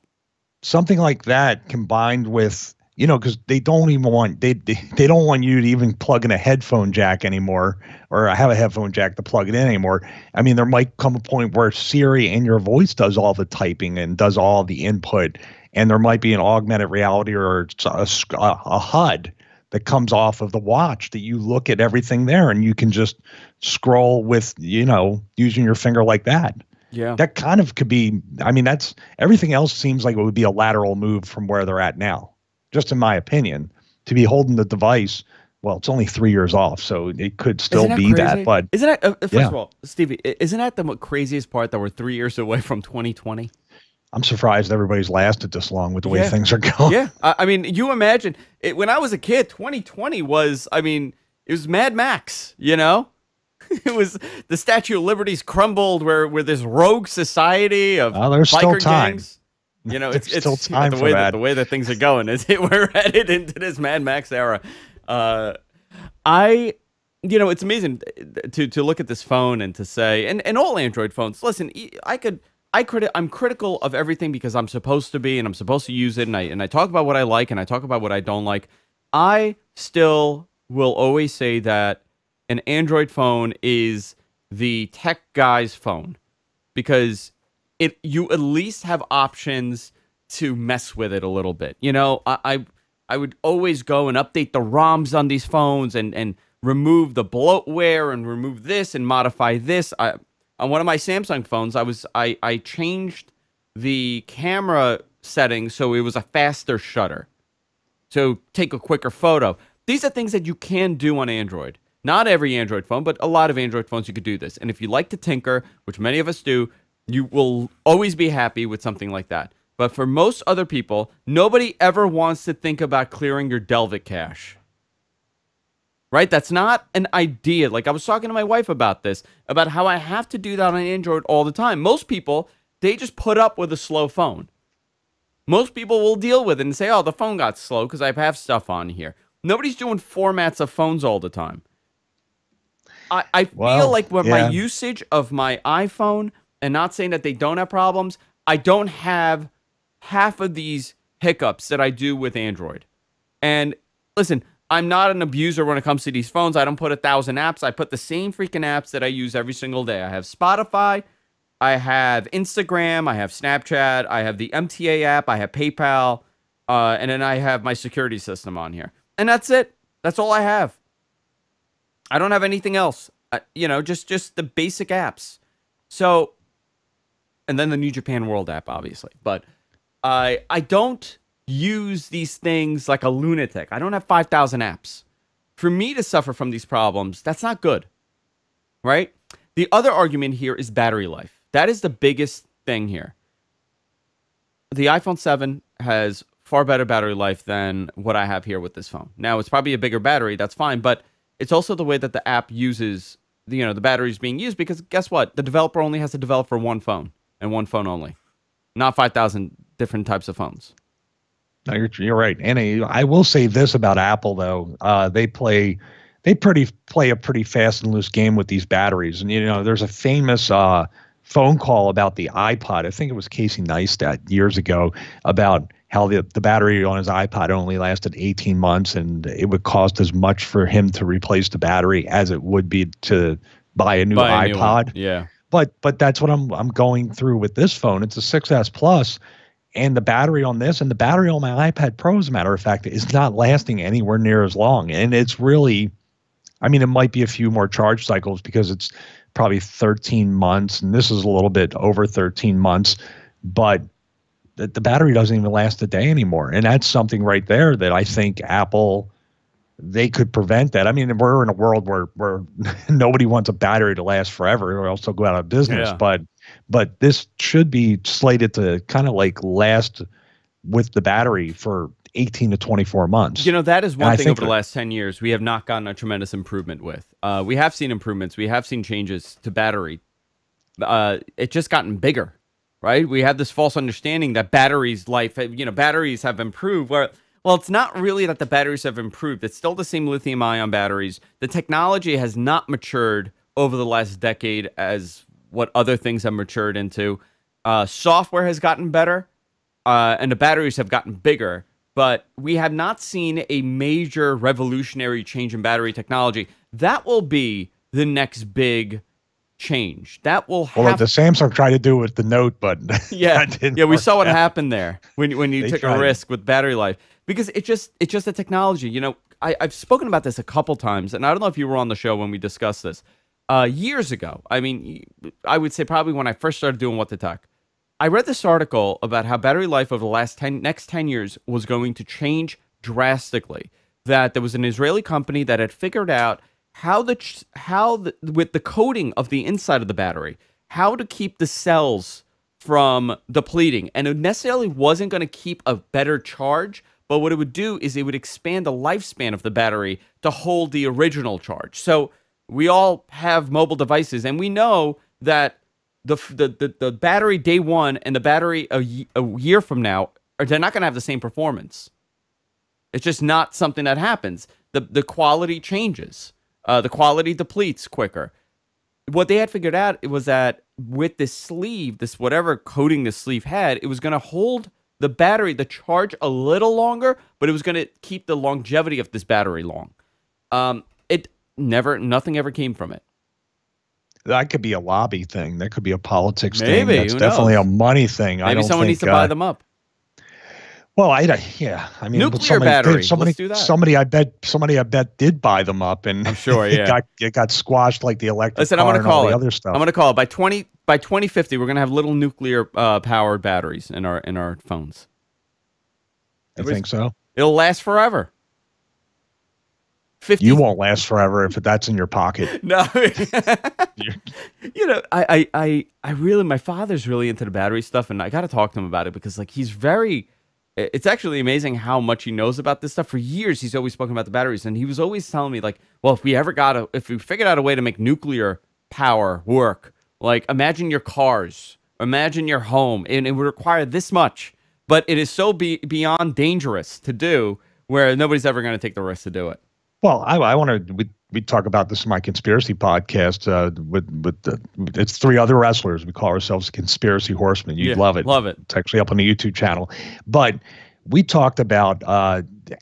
Something like that combined with, you know, because they don't even want they don't want you to even plug in a headphone jack anymore, or have a headphone jack to plug it in anymore. I mean, there might come a point where Siri and your voice does all the typing and does all the input, and there might be an augmented reality or a HUD that comes off of the watch that you look at everything there, and you can just scroll with, you know, using your finger like that. Yeah. That kind of could be, I mean, that's, everything else seems like it would be a lateral move from where they're at now, just in my opinion, to be holding the device. Well, it's only 3 years off, so it could still be that. But isn't that, first of all, Stevie, isn't that the craziest part, that we're 3 years away from 2020? I'm surprised everybody's lasted this long with the way things are going. Yeah. I mean, you imagine it, when I was a kid, 2020 was, I mean, it was Mad Max, you know? It was the Statue of Liberty's crumbled, where this rogue society of there's still biker time. gangs. You know, There's it's still time the for way that. The way that things are going is we're headed into this Mad Max era. You know, it's amazing to look at this phone and to say, and all Android phones. Listen, I'm critical of everything because I'm supposed to be, and I'm supposed to use it, and I talk about what I like, and I talk about what I don't like. I still will always say that an Android phone is the tech guy's phone, because you at least have options to mess with it a little bit. You know, I would always go and update the ROMs on these phones and remove the bloatware and remove this and modify this. On one of my Samsung phones, I changed the camera settings so it was a faster shutter, so take a quicker photo. These are things that you can do on Android. Not every Android phone, but a lot of Android phones you could do this. And if you like to tinker, which many of us do, you will always be happy with something like that. But for most other people, nobody ever wants to think about clearing your Delvik cache. Right? That's not an idea. Like, I was talking to my wife about this, about how I have to do that on Android all the time. Most people, they just put up with a slow phone. Most people will deal with it and say, oh, the phone got slow because I have stuff on here. Nobody's doing formats of phones all the time. I feel like with my usage of my iPhone, and not saying that they don't have problems, I don't have half of these hiccups that I do with Android. And listen, I'm not an abuser when it comes to these phones. I don't put 1,000 apps. I put the same freaking apps that I use every single day. I have Spotify, I have Instagram, I have Snapchat, I have the MTA app, I have PayPal, and then I have my security system on here. And that's it. That's all I have. I don't have anything else. Just the basic apps. So, and then the New Japan World app, obviously. But I don't use these things like a lunatic. I don't have 5,000 apps. For me to suffer from these problems, that's not good, right? The other argument here is battery life. That is the biggest thing here. The iPhone 7 has far better battery life than what I have here with this phone. Now, it's probably a bigger battery. That's fine. But it's also the way that the app uses, the batteries being used. Because guess what? The developer only has to develop for one phone and one phone only. Not 5,000 different types of phones. No, you're right. And I will say this about Apple, though. They play a pretty fast and loose game with these batteries. And, there's a famous phone call about the iPod. I think it was Casey Neistat years ago about how the battery on his iPod only lasted 18 months, and it would cost as much for him to replace the battery as it would be to buy a new iPod. Yeah. But that's what I'm going through with this phone. It's a 6S Plus. And the battery on this and the battery on my iPad Pro, as a matter of fact, is not lasting anywhere near as long. And it's really, it might be a few more charge cycles because it's probably 13 months. And this is a little bit over 13 months. But the battery doesn't even last a day anymore. And that's something right there that I think Apple, they could prevent that. We're in a world where nobody wants a battery to last forever or else they'll go out of business. Yeah. But this should be slated to kind of like last with the battery for 18 to 24 months. That is one thing over the last 10 years we have not gotten a tremendous improvement with. We have seen improvements. We have seen changes to battery. It's just gotten bigger, right? We have this false understanding that batteries have improved. Well, it's not really that the batteries have improved. It's still the same lithium-ion batteries. The technology has not matured over the last decade as what other things have matured into. Software has gotten better, and the batteries have gotten bigger, but we have not seen a major revolutionary change in battery technology. That will be the next big change. That will have... Well, the Samsung tried to do it with the Note, but yeah, we saw what happened there when you took a risk with battery life. Because it's just a technology. I've spoken about this a couple times, and I don't know if you were on the show when we discussed this. Years ago, I would say probably when I first started doing What the Tech, I read this article about how battery life over the next 10 years was going to change drastically. That there was an Israeli company that had figured out with the coating of the inside of the battery, how to keep the cells from depleting. And it necessarily wasn't going to keep a better charge, but what it would do is it would expand the lifespan of the battery to hold the original charge. So we all have mobile devices, and we know that the battery day one and the battery a year from now, they're not going to have the same performance. It's just not something that happens. The quality changes. The quality depletes quicker. What they had figured out was that with this sleeve, this whatever coating the sleeve had, it was going to hold the battery, the charge a little longer, but it was going to keep the longevity of this battery long. Nothing ever came from it. That could be a lobby thing. That could be a politics thing. That's definitely a money thing. Maybe someone needs to buy them up. Well, nuclear battery. Let's do that. Somebody I bet did buy them up, and I'm sure, yeah, it got squashed like the electric. Listen, car I'm going to call and all it. The other stuff. I'm going to call it by 2050. We're going to have little nuclear powered batteries in our phones. You think so? It'll last forever. 50. You won't last forever if that's in your pocket. No. I really, my father's really into the battery stuff, and I got to talk to him about it because it's actually amazing how much he knows about this stuff. For years, he's always spoken about the batteries, and he was always telling me well, if we figured out a way to make nuclear power work, imagine your cars, imagine your home, and it would require this much, but it is so beyond dangerous to do where nobody's ever going to take the risk to do it. Well, I want to. we talk about this in my conspiracy podcast it's 3 other wrestlers. We call ourselves Conspiracy Horsemen. You'd love it. Love it. It's actually up on the YouTube channel. But we talked about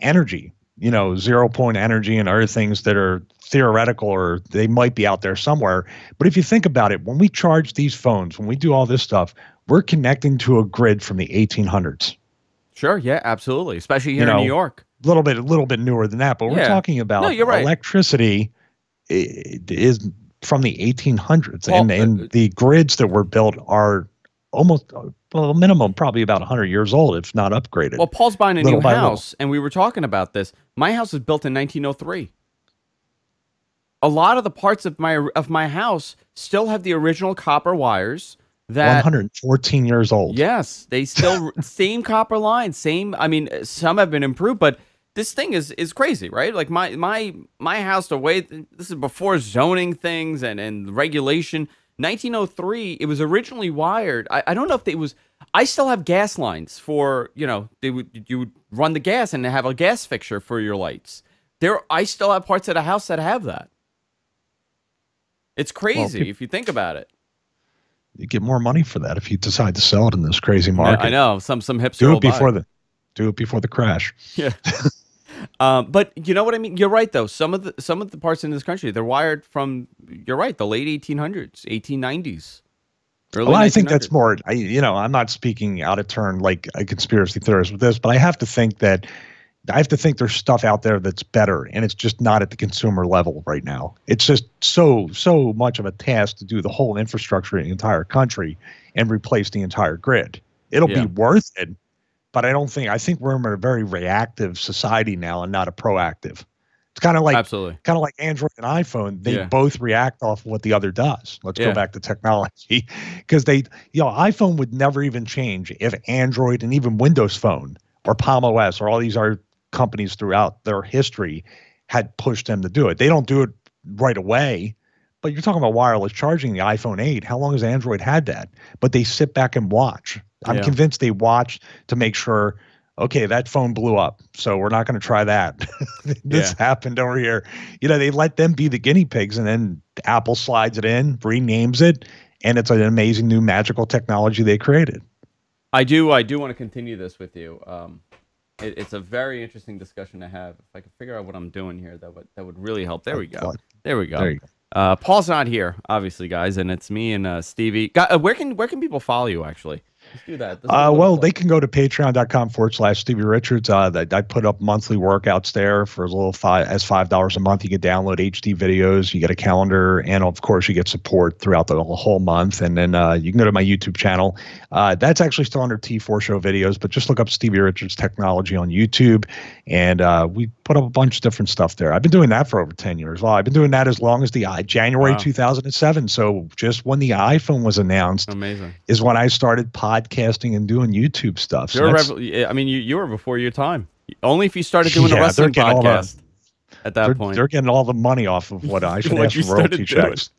energy, 0 point energy and other things that are theoretical or they might be out there somewhere. But if you think about it, when we charge these phones, when we do all this stuff, we're connecting to a grid from the 1800s. Sure. Yeah, absolutely. Especially here in New York. A little bit newer than that, but we're talking about you're right. Electricity is from the 1800s, and the grids that were built are almost minimum probably about 100 years old, if not upgraded. Well, Paul's buying a new house, and we were talking about this. My house was built in 1903. A lot of the parts of my house still have the original copper wires. That 114 years old. Yes, they still same copper lines, same. I mean, some have been improved, but this thing is crazy, right? Like my house, the way this is before zoning things and regulation. 1903, it was originally wired. I don't know if it was. I still have gas lines for you would run the gas and have a gas fixture for your lights. I still have parts of the house that have that. It's crazy if you think about it. You get more money for that if you decide to sell it in this crazy market. I know some hipster do it before the crash. Yeah. But you know what I mean? You're right though. Some of the parts in this country, they're wired from, you're right, the late 1800s, 1890s. Well, I think that's more, I'm not speaking out of turn like a conspiracy theorist with this, but I have to think there's stuff out there that's better, and it's just not at the consumer level right now. It's just so much of a task to do the whole infrastructure in the entire country and replace the entire grid. It'll be worth it, but I think we're in a very reactive society now and not a proactive. It's kind of like Android and iPhone. They both react off what the other does. Let's go back to technology, because iPhone would never even change if Android and even Windows Phone or Palm OS or all these other companies throughout their history had pushed them to do it. They don't do it right away, but you're talking about wireless charging, the iPhone 8. How long has Android had that? But they sit back and watch. I'm convinced they watch to make sure, okay, that phone blew up, so we're not going to try that. This happened over here. They let them be the guinea pigs, and then Apple slides it in, renames it, and it's an amazing new magical technology they created. I do want to continue this with you. It's a very interesting discussion to have. If I could figure out what I'm doing here, that would really help. There we go. There we go. There you go. Paul's not here, obviously, guys, and it's me and Stevie. Where can people follow you, actually? Let's do that. They can go to patreon.com/Stevie Richards. I put up monthly workouts there for as little as $5 a month. You can download HD videos, you get a calendar, and of course you get support throughout the whole month. And then you can go to my YouTube channel. That's actually still under T4 Show videos, but just look up Stevie Richards Technology on YouTube, and we put up a bunch of different stuff there. I've been doing that for over 10 years. Well, I've been doing that as long as the January 2007. So just when the iPhone was announced, is when I started podcasting and doing YouTube stuff. So you were before your time. Only if you started doing a wrestling podcast at that point. They're getting all the money off of what I should ask for royalty checks.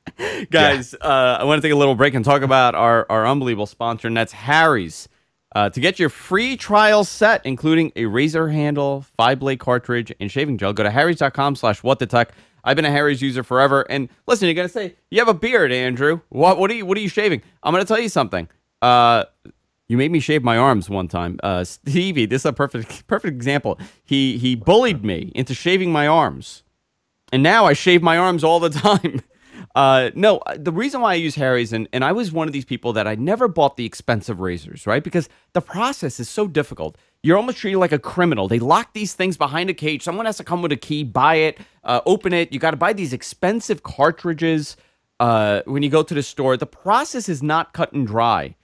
Guys, I want to take a little break and talk about our unbelievable sponsor, and that's Harry's. To get your free trial set, including a razor handle, 5-blade cartridge, and shaving gel, go to harrys.com/whatthetech. I've been a Harry's user forever. And listen, you're gonna say you have a beard, Andrew. What are you shaving? I'm gonna tell you something. You made me shave my arms one time. Stevie, this is a perfect example. He bullied me into shaving my arms, and now I shave my arms all the time. No, the reason why I use Harry's, and I was one of these people that I never bought the expensive razors, right? Because the process is so difficult. You're almost treated like a criminal. They lock these things behind a cage. Someone has to come with a key, buy it, open it. You got to buy these expensive cartridges when you go to the store. The process is not cut and dry.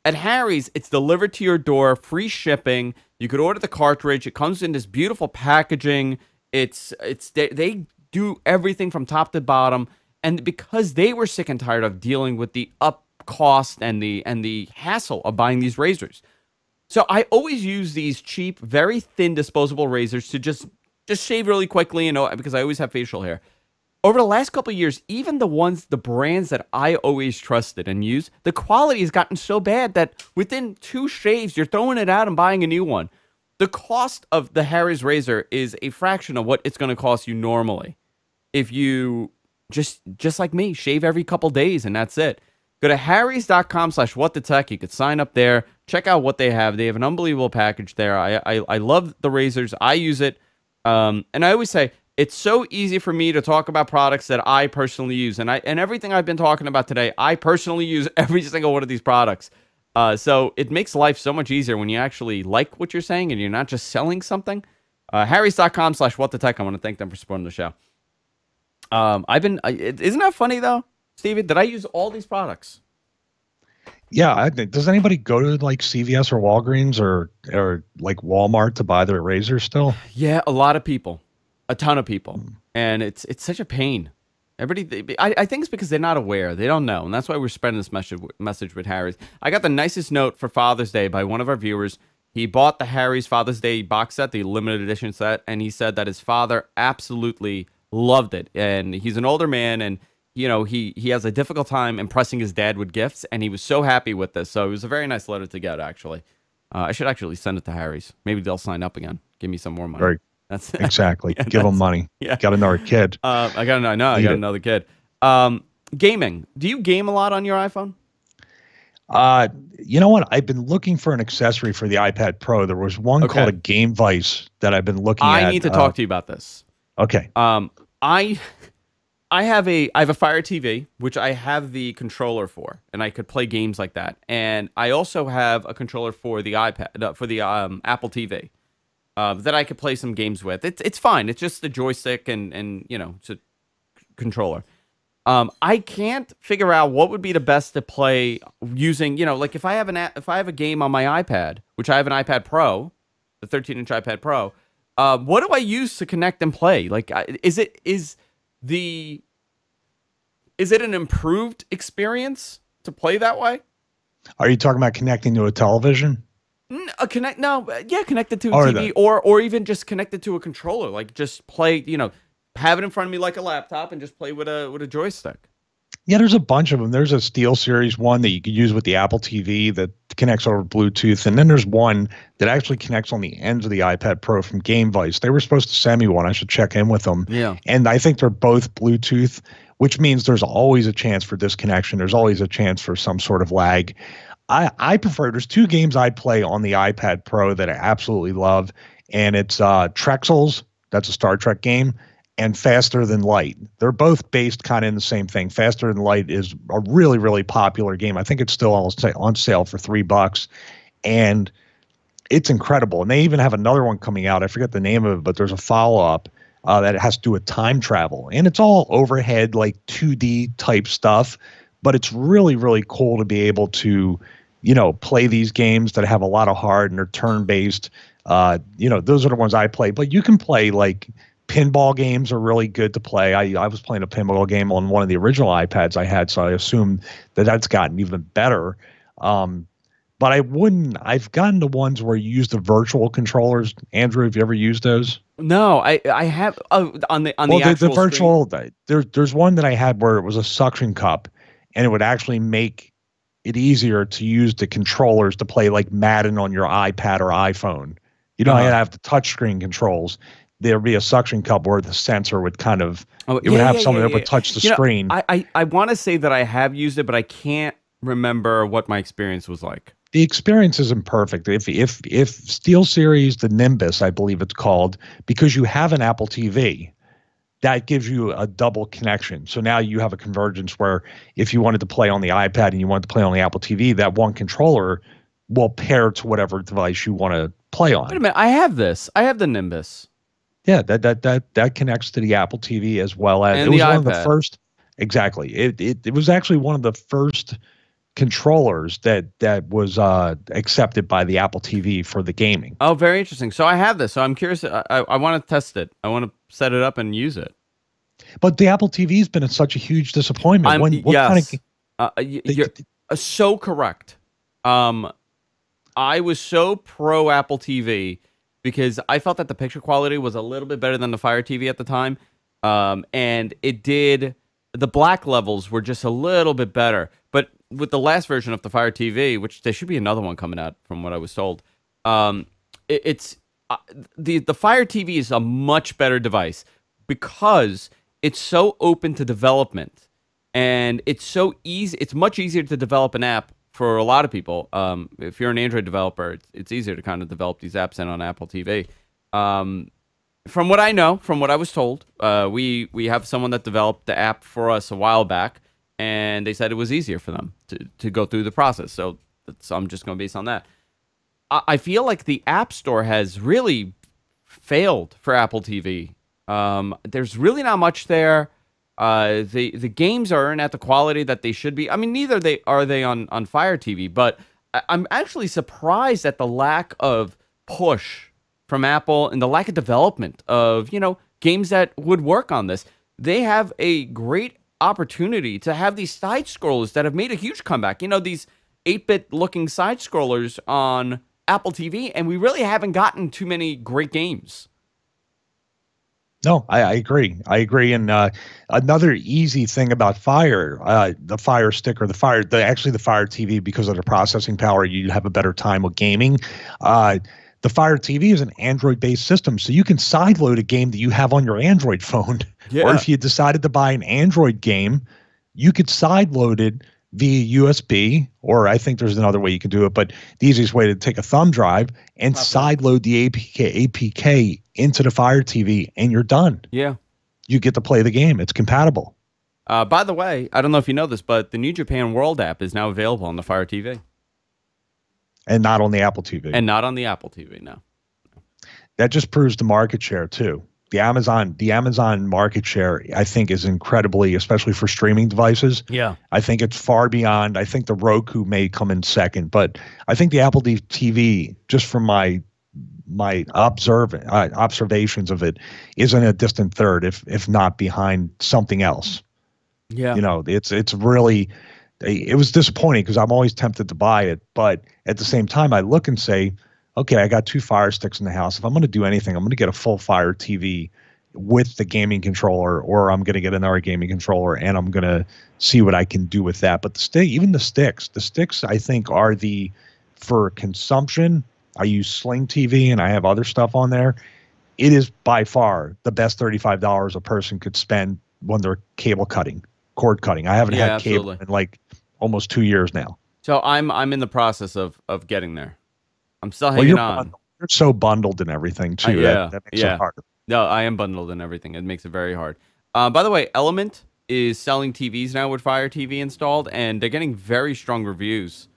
At Harry's, it's delivered to your door, free shipping. You could order the cartridge. It comes in this beautiful packaging. They do everything from top to bottom. And because they were sick and tired of dealing with the up cost and the hassle of buying these razors. So I always use these cheap, very thin disposable razors to just shave really quickly, because I always have facial hair. Over the last couple of years, even the brands that I always trusted and used, the quality has gotten so bad that within 2 shaves, you're throwing it out and buying a new one. The cost of the Harry's razor is a fraction of what it's going to cost you normally. if you just like me, shave every couple days and that's it. Go to harrys.com/whatthetech. You could sign up there, check out what they have. They have an unbelievable package there. I love the razors. I use it. And I always say, it's so easy for me to talk about products that I personally use. And everything I've been talking about today, I personally use every single one of these products. So it makes life so much easier when you actually like what you're saying and you're not just selling something. Harrys.com/whatthetech. I want to thank them for supporting the show. Isn't that funny though, Stevie, that I use all these products? Yeah. Does anybody go to like CVS or Walgreens or like Walmart to buy their razors still? Yeah, a lot of people, a ton of people, and it's such a pain. Everybody, I think it's because they're not aware, they don't know, and that's why we're spreading this message with Harry's. I got the nicest note for Father's Day by one of our viewers. He bought the Harry's Father's Day box set, the limited edition set, and he said that his father absolutely loved it. And he's an older man, and you know he has a difficult time impressing his dad with gifts, and he was so happy with this. So it was a very nice letter to get, actually. I should actually send it to Harry's. Maybe they'll sign up again. Give me some more money. Right. That's exactly. Yeah, give them money. Yeah. Got another kid. I got another kid. Gaming. Do you game a lot on your iPhone? You know what? I've been looking for an accessory for the iPad Pro. There was one called a Game Vice that I've been looking at. I need to talk to you about this. Okay. I have a Fire TV, which I have the controller for, and I could play games like that. And I also have a controller for the iPad, for the Apple TV, that I could play some games with. It's fine. It's just the joystick and you know, it's a controller. I can't figure out what would be the best to play using, you know, like if I have a game on my iPad, which I have an iPad Pro, the 13-inch iPad Pro. What do I use to connect and play? Like, is it an improved experience to play that way? Are you talking about connecting to a television? Connected to a TV, or even just connected to a controller. Like, just play, you know, have it in front of me like a laptop and just play with a joystick. Yeah, there's a bunch of them. There's a SteelSeries one that you could use with the Apple TV that connects over Bluetooth. And then there's one that actually connects on the ends of the iPad Pro from Game Vice. They were supposed to send me one. I should check in with them. Yeah. And I think they're both Bluetooth, which means there's always a chance for disconnection. There's always a chance for some sort of lag. I prefer, there's two games I play on the iPad Pro that I absolutely love. And it's Trexels. That's a Star Trek game. And Faster Than Light. They're both based kind of in the same thing. Faster Than Light is a really, really popular game. I think it's still on sale for $3, and it's incredible. And they even have another one coming out. I forget the name of it, but there's a follow-up that has to do with time travel. And it's all overhead, like 2D type stuff, but it's really, really cool to be able to, you know, play these games that have a lot of heart and they're turn-based. You know, those are the ones I play. But you can play, like, pinball games are really good to play. I was playing a pinball game on one of the original iPads I had, so I assume that that's gotten even better. But I've gotten to ones where you use the virtual controllers. Andrew, have you ever used those? No, I have on the actual the virtual. There's one that I had where it was a suction cup, and it would actually make it easier to use the controllers to play like Madden on your iPad or iPhone. You don't have the touchscreen controls. There'd be a suction cup where the sensor would kind of, would have something that would touch the screen. I want to say that I have used it, but I can't remember what my experience was like. The experience isn't perfect. If SteelSeries, the Nimbus, I believe it's called, because you have an Apple TV, that gives you a double connection. So now you have a convergence where if you wanted to play on the iPad and you wanted to play on the Apple TV, that one controller will pair to whatever device you want to play on. Wait a minute, I have this. I have the Nimbus. Yeah, that connects to the Apple TV as well as and it was the one iPad. of the first. Exactly, it was actually one of the first controllers that was accepted by the Apple TV for the gaming. Oh, very interesting. So I have this. So I'm curious. I want to test it. I want to set it up and use it. But the Apple TV has been such a huge disappointment. You're so correct. I was so pro Apple TV because I felt that the picture quality was a little bit better than the Fire TV at the time. And the black levels were just a little bit better. But with the last version of the Fire TV, which there should be another one coming out from what I was told, the Fire TV is a much better device because it's so open to development, and it's so easy. It's much easier to develop an app for a lot of people. If you're an Android developer, it's easier to kind of develop these apps in on Apple TV. From what I know, from what I was told, we have someone that developed the app for us a while back, and they said it was easier for them to go through the process. So I'm just going to base on that. I feel like the App Store has really failed for Apple TV. There's really not much there. The games aren't at the quality that they should be. I mean, neither are they on Fire TV, but I'm actually surprised at the lack of push from Apple and the lack of development of, games that would work on this. They have a great opportunity to have these side scrollers that have made a huge comeback. These 8-bit looking side scrollers on Apple TV, and we really haven't gotten too many great games. No, I agree. And another easy thing about Fire, the Fire Stick or the Fire TV, because of the processing power, you have a better time with gaming. The Fire TV is an Android-based system, so you can sideload a game that you have on your Android phone. Yeah. Or if you decided to buy an Android game, you could sideload it via USB, or I think there's another way you can do it, but the easiest way to take a thumb drive and sideload the APK into the Fire TV, and you're done. Yeah. You get to play the game. It's compatible. By the way, I don't know if you know this, but the New Japan World app is now available on the Fire TV. And not on the Apple TV. And not on the Apple TV, no. That just proves the market share, too. The Amazon market share, I think, is incredibly, especially for streaming devices. Yeah. I think it's far beyond. I think the Roku may come in second, but I think the Apple TV, just from my observations of it, is in a distant third, if not behind something else. Yeah. It's really, it was disappointing because I'm always tempted to buy it, but at the same time, I look and say, okay, I got 2 Fire Sticks in the house. If I'm going to do anything, I'm going to get a full Fire TV with the gaming controller, or I'm going to get another gaming controller, and I'm going to see what I can do with that. But the sticks, I think, are for consumption. I use Sling TV, and I have other stuff on there. It is by far the best $35 a person could spend when they're cord cutting. I haven't had cable in like almost 2 years now. So I'm in the process of getting there. I'm still hanging on. You're so bundled and everything too. Yeah, that makes it harder. No, I am bundled and everything. It makes it very hard. By the way, Element is selling TVs now with Fire TV installed, and they're getting very strong reviews.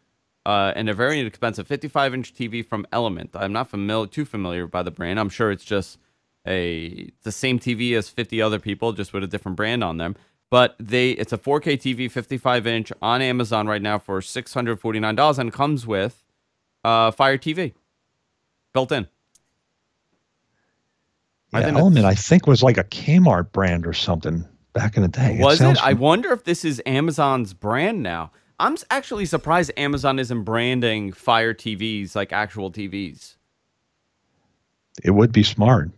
And they're very inexpensive. 55-inch TV from Element. I'm not too familiar by the brand. I'm sure it's just the same TV as 50 other people, just with a different brand on them. But it's a 4K TV, 55-inch on Amazon right now for $649, and it comes with Fire TV built in. Yeah, Element, I think, was like a Kmart brand or something back in the day. Was it? I wonder if this is Amazon's brand now. I'm actually surprised Amazon isn't branding Fire TVs like actual TVs. It would be smart.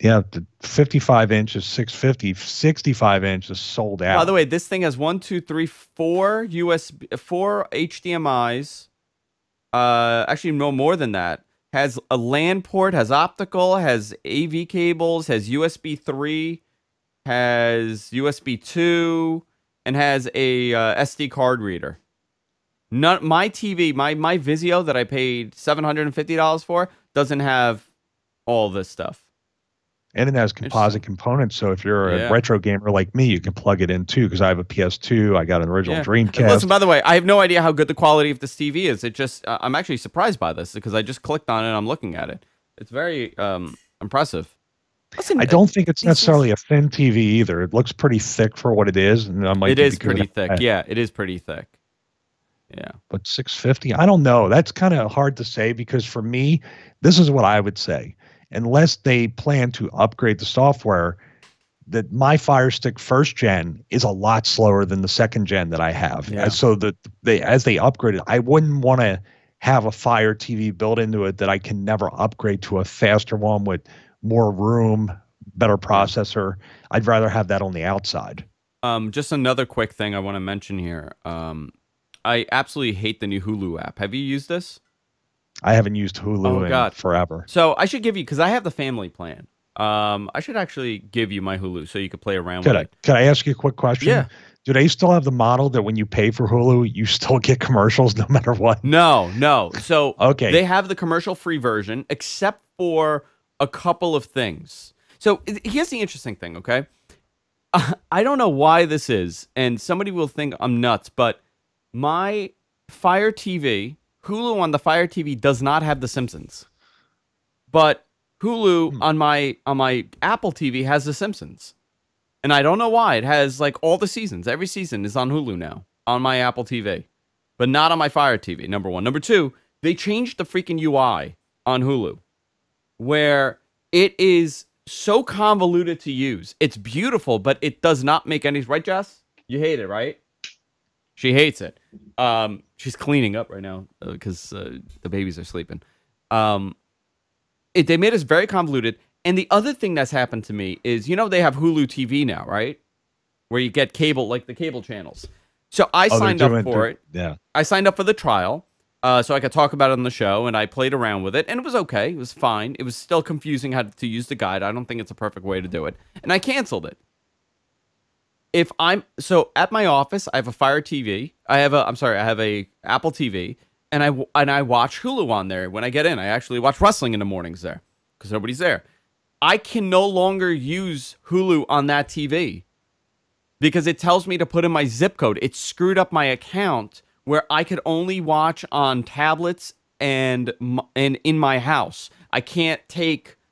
Yeah, the 55 inches, 650, 65 inches sold out. By the way, this thing has 4 USB, 4 HDMI's. Actually, no more than that. Has a LAN port, has optical, has AV cables, has USB 3, has USB 2, and has a SD card reader. My TV, my Vizio that I paid $750 for, doesn't have all this stuff. And it has composite components, so if you're a retro gamer like me, you can plug it in too, because I have a PS2, I got an original Dreamcast. And listen, by the way, I have no idea how good the quality of this TV is. It just, I'm actually surprised by this, because I just clicked on it and I'm looking at it. It's very impressive. Listen, I don't think it's necessarily a thin TV either. It looks pretty thick for what it is. And it is pretty thick. Yeah, it is pretty thick. Yeah. But 650, I don't know. That's kind of hard to say, because for me, this is what I would say. Unless they plan to upgrade the software, that my Fire Stick first gen is a lot slower than the second gen that I have. Yeah. So that as they upgrade it, I wouldn't want to have a Fire TV built into it that I can never upgrade to a faster one with more room, better processor. I'd rather have that on the outside. Just another quick thing I want to mention here. I absolutely hate the new Hulu app. Have you used this? I haven't used Hulu in forever. So I should give you, because I have the family plan. I should actually give you my Hulu so you could play around with it. Could I ask you a quick question? Yeah. Do they still have the model that when you pay for Hulu, you still get commercials no matter what? No, no. So Okay. they have the commercial-free version, except for a couple of things. So here's the interesting thing, okay? I don't know why this is, and somebody will think I'm nuts, but my Fire TV, Hulu on the Fire TV does not have The Simpsons. But Hulu on my Apple TV has The Simpsons. And I don't know why. It has like all the seasons. Every season is on Hulu now on my Apple TV, but not on my Fire TV, number one. Number two, they changed the freaking UI on Hulu where it is so convoluted to use. It's beautiful, but it does not make any... Right, Jess? You hate it, right? She hates it. She's cleaning up right now because the babies are sleeping. They made us very convoluted. And the other thing that's happened to me is, you know, they have Hulu TV now, right? Where you get cable, like the cable channels. So I signed up for it. Yeah. I signed up for the trial so I could talk about it on the show, and I played around with it, and it was okay. It was fine. It was still confusing how to use the guide. I don't think it's a perfect way to do it. And I canceled it. So at my office, I have a Fire TV. I have a Apple TV, and I watch Hulu on there when I get in. I actually watch wrestling in the mornings there because nobody's there. I can no longer use Hulu on that TV because it tells me to put in my zip code. It screwed up my account where I could only watch on tablets and in my house. I can't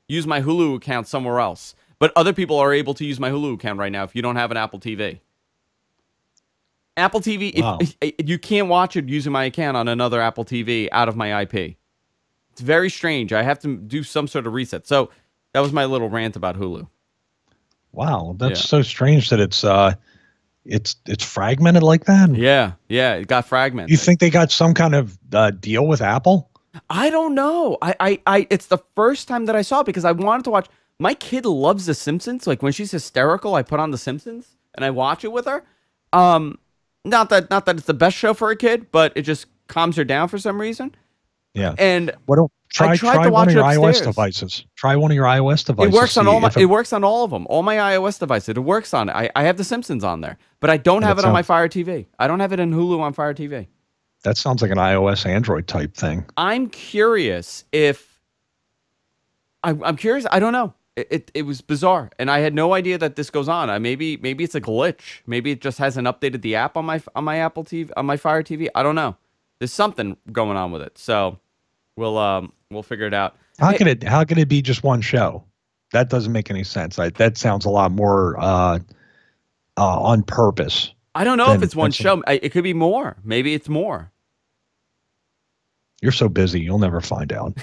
use my Hulu account somewhere else. But other people are able to use my Hulu account right now if you don't have an Apple TV. Apple TV, wow. You can't watch it using my account on another Apple TV out of my IP. It's very strange. I have to do some sort of reset. So that was my little rant about Hulu. Wow, that's so strange that it's fragmented like that. Yeah, it got fragmented. You think they got some kind of deal with Apple? I don't know. It's the first time that I saw it because I wanted to watch. My kid loves The Simpsons. Like when she's hysterical, I put on The Simpsons and I watch it with her. Not that it's the best show for a kid, but it just calms her down for some reason. Yeah. And try one of your iOS devices. Try one of your iOS devices. It works on it works on all of them. All my iOS devices. It works on it. I have The Simpsons on there, but I don't have it on my Fire TV. I don't have it in Hulu on Fire TV. That sounds like an iOS Android type thing. I'm curious if I'm curious. I don't know. It was bizarre, and I had no idea that this goes on. Maybe it's a glitch. Maybe it just hasn't updated the app on my Apple TV on my Fire TV. I don't know. There's something going on with it. So we'll figure it out. How can it be just one show? That doesn't make any sense. That sounds a lot more on purpose. I don't know if it's one show. It could be more. Maybe it's more. You're so busy, you'll never find out.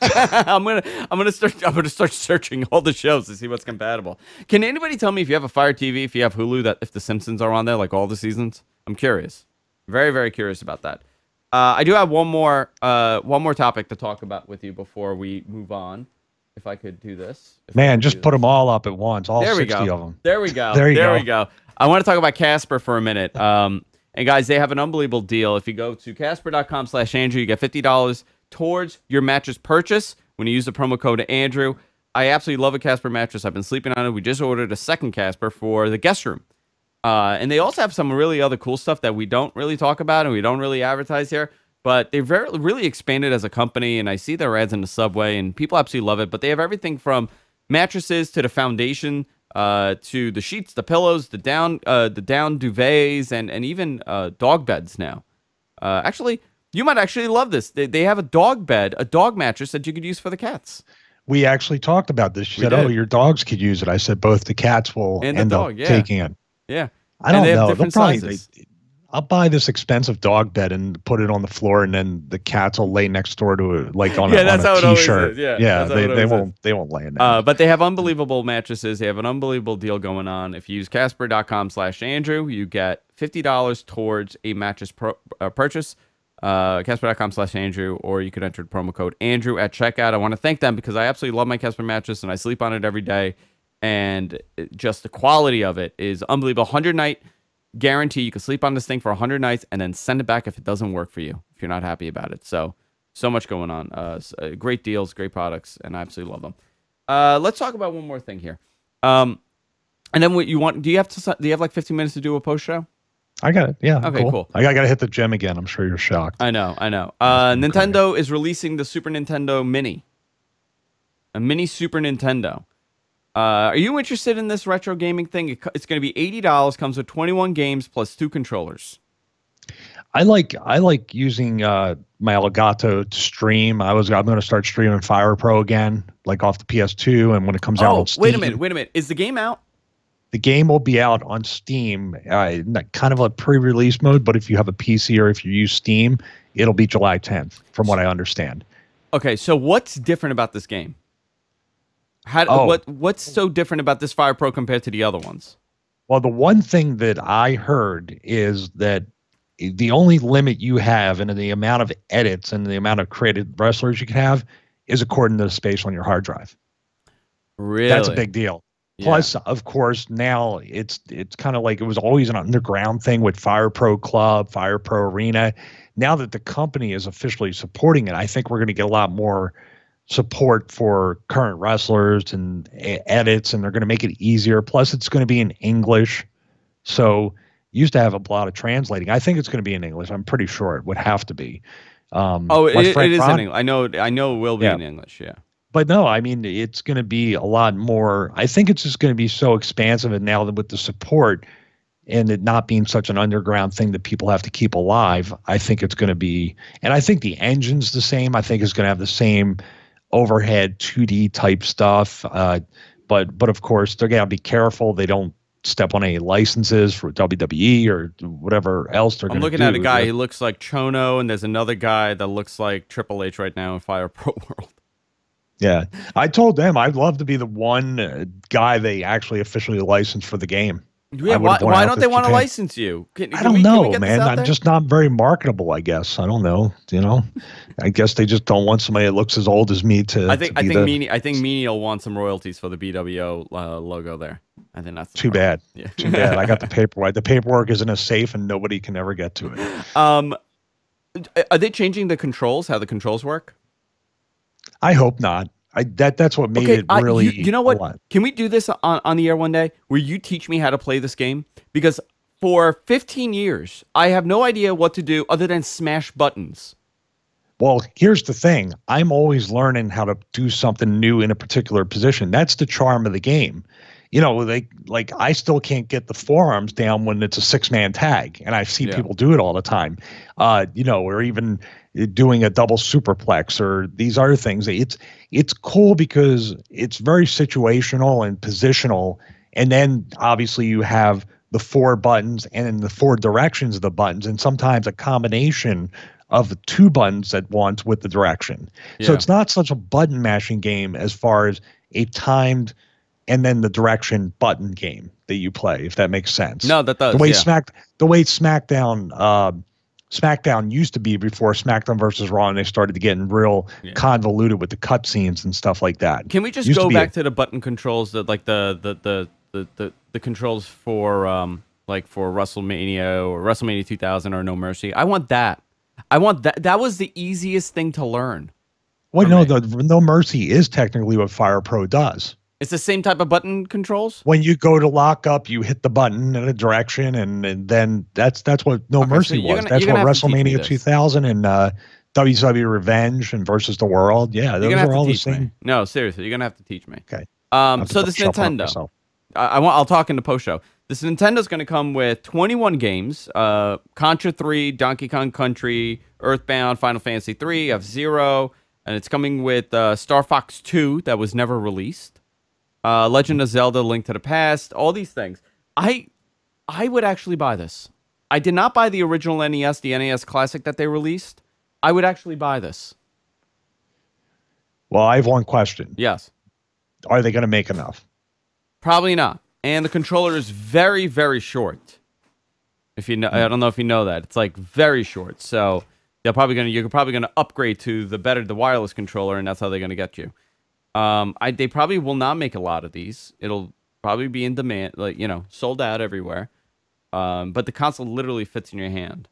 I'm gonna start searching all the shows to see what's compatible. Can anybody tell me if you have a Fire TV, if you have Hulu, that if The Simpsons are on there, like all the seasons? I'm curious, very very curious about that. I do have one more topic to talk about with you before we move on. If I could do this, man, just put them all up at once. All 60 of them. There we go. There we go. I want to talk about Casper for a minute. And guys, they have an unbelievable deal. If you go to Casper.com/Andrew, you get $50 towards your mattress purchase when you use the promo code Andrew. I absolutely love a Casper mattress. I've been sleeping on it. We just ordered a second Casper for the guest room. And they also have some really other cool stuff that we don't really talk about and we don't really advertise here. But they've really expanded as a company, and I see their ads in the subway, and people absolutely love it. But they have everything from mattresses to the foundation, to the sheets, the pillows, the down duvets, and even dog beds now. Actually, you might actually love this. They have a dog bed, a dog mattress that you could use for the cats. We actually talked about this. She said, "Oh, your dogs could use it." I said, "Both the cats will end up taking it." Yeah, I don't know. I'll buy this expensive dog bed and put it on the floor, and then the cats will lay next door to it, like on a t-shirt. They won't lay in there. But they have unbelievable mattresses. They have an unbelievable deal going on. If you use Casper.com/Andrew, you get $50 towards a mattress purchase. Casper.com/Andrew, or you could enter the promo code Andrew at checkout. I want to thank them because I absolutely love my Casper mattress and I sleep on it every day. And just the quality of it is unbelievable. 100-night guarantee. You can sleep on this thing for 100 nights and then send it back if it doesn't work for you, if you're not happy about it. So much going on. Great deals, great products, and I absolutely love them. Let's talk about one more thing here. And then what you want? Do you have like 15 minutes to do a post show? I got it. Yeah. Okay, cool. I got to hit the gym again. I'm sure you're shocked. I know. Nintendo is releasing the Super Nintendo Mini. A mini Super Nintendo. Are you interested in this retro gaming thing? It's going to be $80. Comes with 21 games plus 2 controllers. I like using my Elgato to stream. I'm going to start streaming Fire Pro again, like off the PS2, and when it comes out on Steam. Wait a minute. Is the game out? The game will be out on Steam, kind of a pre-release mode, but if you have a PC or if you use Steam, it'll be July 10th, from what I understand. Okay, so what's different about this game? What's so different about this Fire Pro compared to the other ones? Well, the one thing that I heard is that the only limit you have in the amount of edits and the amount of created wrestlers you can have is according to the space on your hard drive. Really? That's a big deal. Yeah. Plus, of course, now it's kind of like it was always an underground thing with Fire Pro Club, Fire Pro Arena. Now that the company is officially supporting it, I think we're going to get a lot more support for current wrestlers and edits, and they're going to make it easier. Plus, it's going to be in English. So used to have a lot of translating. I think it's going to be in English. I'm pretty sure it would have to be. It is in English. I know it will be in English, yeah. But no, I mean, it's going to be a lot more. I think it's just going to be so expansive, and now that with the support and it not being such an underground thing that people have to keep alive, I think it's going to be, and I think the engine's the same. I think it's going to have the same overhead 2D type stuff. But of course, they're going to be careful. They don't step on any licenses for WWE or whatever else they're going to do. I'm looking at a guy who looks like Chono, and there's another guy that looks like Triple H right now in Fire Pro World. Yeah, I told them I'd love to be the one guy they actually officially licensed for the game. Yeah, why don't they want to license you? I don't know, man. I'm just not very marketable, I guess. I don't know. I guess they just don't want somebody that looks as old as me to. I think Mini will want some royalties for the BWO logo there. I think that's too bad. Yeah. Too bad. I got the paperwork. The paperwork is in a safe, and nobody can ever get to it. Are they changing the controls? How the controls work? I hope not. That's what made it really. You know what? Can we do this on the air one day where you teach me how to play this game? Because for 15 years, I have no idea what to do other than smash buttons. Well, here's the thing. I'm always learning how to do something new in a particular position. That's the charm of the game. I still can't get the forearms down when it's a 6-man tag, and I see people do it all the time. Or even doing a double superplex or these other things. It's cool because it's very situational and positional. And then obviously you have the 4 buttons and then the 4 directions of the buttons, and sometimes a combination of the 2 buttons at once with the direction. Yeah. So it's not such a button mashing game as far as a timed and then the direction button game that you play, if that makes sense. No, that does. The way SmackDown used to be before SmackDown versus Raw, and they started to get convoluted with the cutscenes and stuff like that. Can we just go back to the button controls, the controls for for WrestleMania or WrestleMania 2000 or No Mercy? I want that. That was the easiest thing to learn. Well, no, the No Mercy is technically what Fire Pro does. It's the same type of button controls? When you go to lock up, you hit the button in a direction, and then that's what No Mercy was. That's what WrestleMania 2000 and WWE Revenge and Versus the World. Yeah, those are all the same. No, seriously, you're going to have to teach me. Okay. So this Nintendo, I'll talk in the post show. This Nintendo's going to come with 21 games, Contra 3, Donkey Kong Country, Earthbound, Final Fantasy 3, F-Zero, and it's coming with Star Fox 2 that was never released. Legend of Zelda, Link to the Past, all these things. I would actually buy this. I did not buy the original NES, the NES Classic that they released. I would actually buy this. Well, I have one question. Yes. Are they going to make enough? Probably not. And the controller is very, very short. If you know, I don't know if you know that. It's like very short. So you're probably gonna upgrade to the wireless controller, and that's how they're gonna get you. They probably will not make a lot of these. It'll probably be in demand, sold out everywhere. But the console literally fits in your hand.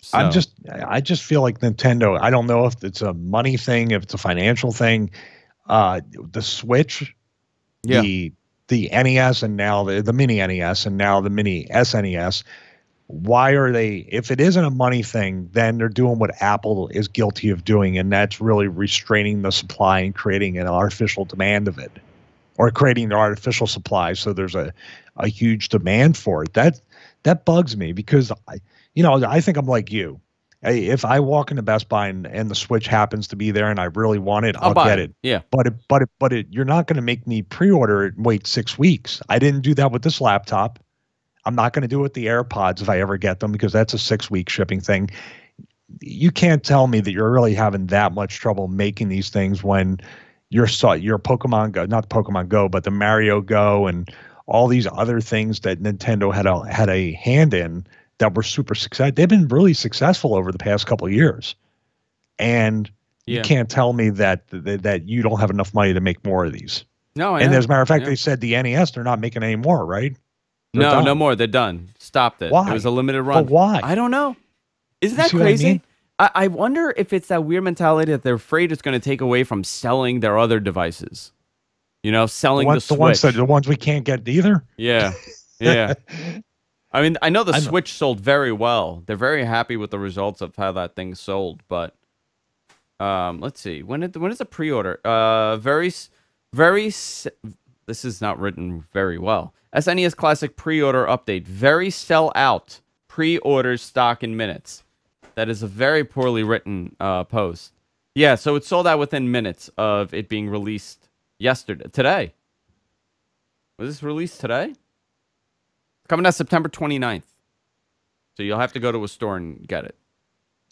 So. I just feel like Nintendo, I don't know if it's a money thing, if it's a financial thing. the Switch, Yeah. the NES, and now the Mini NES, and now the Mini SNES. Why are they, if it isn't a money thing, then they're doing what Apple is guilty of doing, and that's really restraining the supply and creating an artificial demand of it, or creating the artificial supply so there's a huge demand for it. That bugs me because I think I'm like you. If I walk into Best Buy and the Switch happens to be there and I really want it, I'll buy get it. it. Yeah. But you're not going to make me pre-order it and wait 6 weeks. I didn't do that with this laptop. I'm not going to do it with the AirPods if I ever get them, because that's a 6-week shipping thing. You can't tell me that you're really having that much trouble making these things when your Pokemon Go, not Pokemon Go, but the Mario Go and all these other things that Nintendo had a hand in that were super successful. They've been really successful over the past couple of years, and you can't tell me that you don't have enough money to make more of these. No, and as a matter of fact, they said the NES, they're not making any more, right? No more. They're done. Stopped it. Why? It was a limited run. But why? I don't know. Isn't that crazy? I wonder if it's that weird mentality that they're afraid it's going to take away from selling their other devices. Selling the Switch. The ones we can't get either? Yeah. Yeah. I mean, I know the Switch sold very well. They're very happy with the results of how that thing sold. But let's see. When is the pre-order? This is not written very well. SNES Classic pre-order update. Very sell out. Pre-order stock in minutes. That is a very poorly written post. Yeah, so it sold out within minutes of it being released today. Was this released today? Coming out September 29th. So you'll have to go to a store and get it.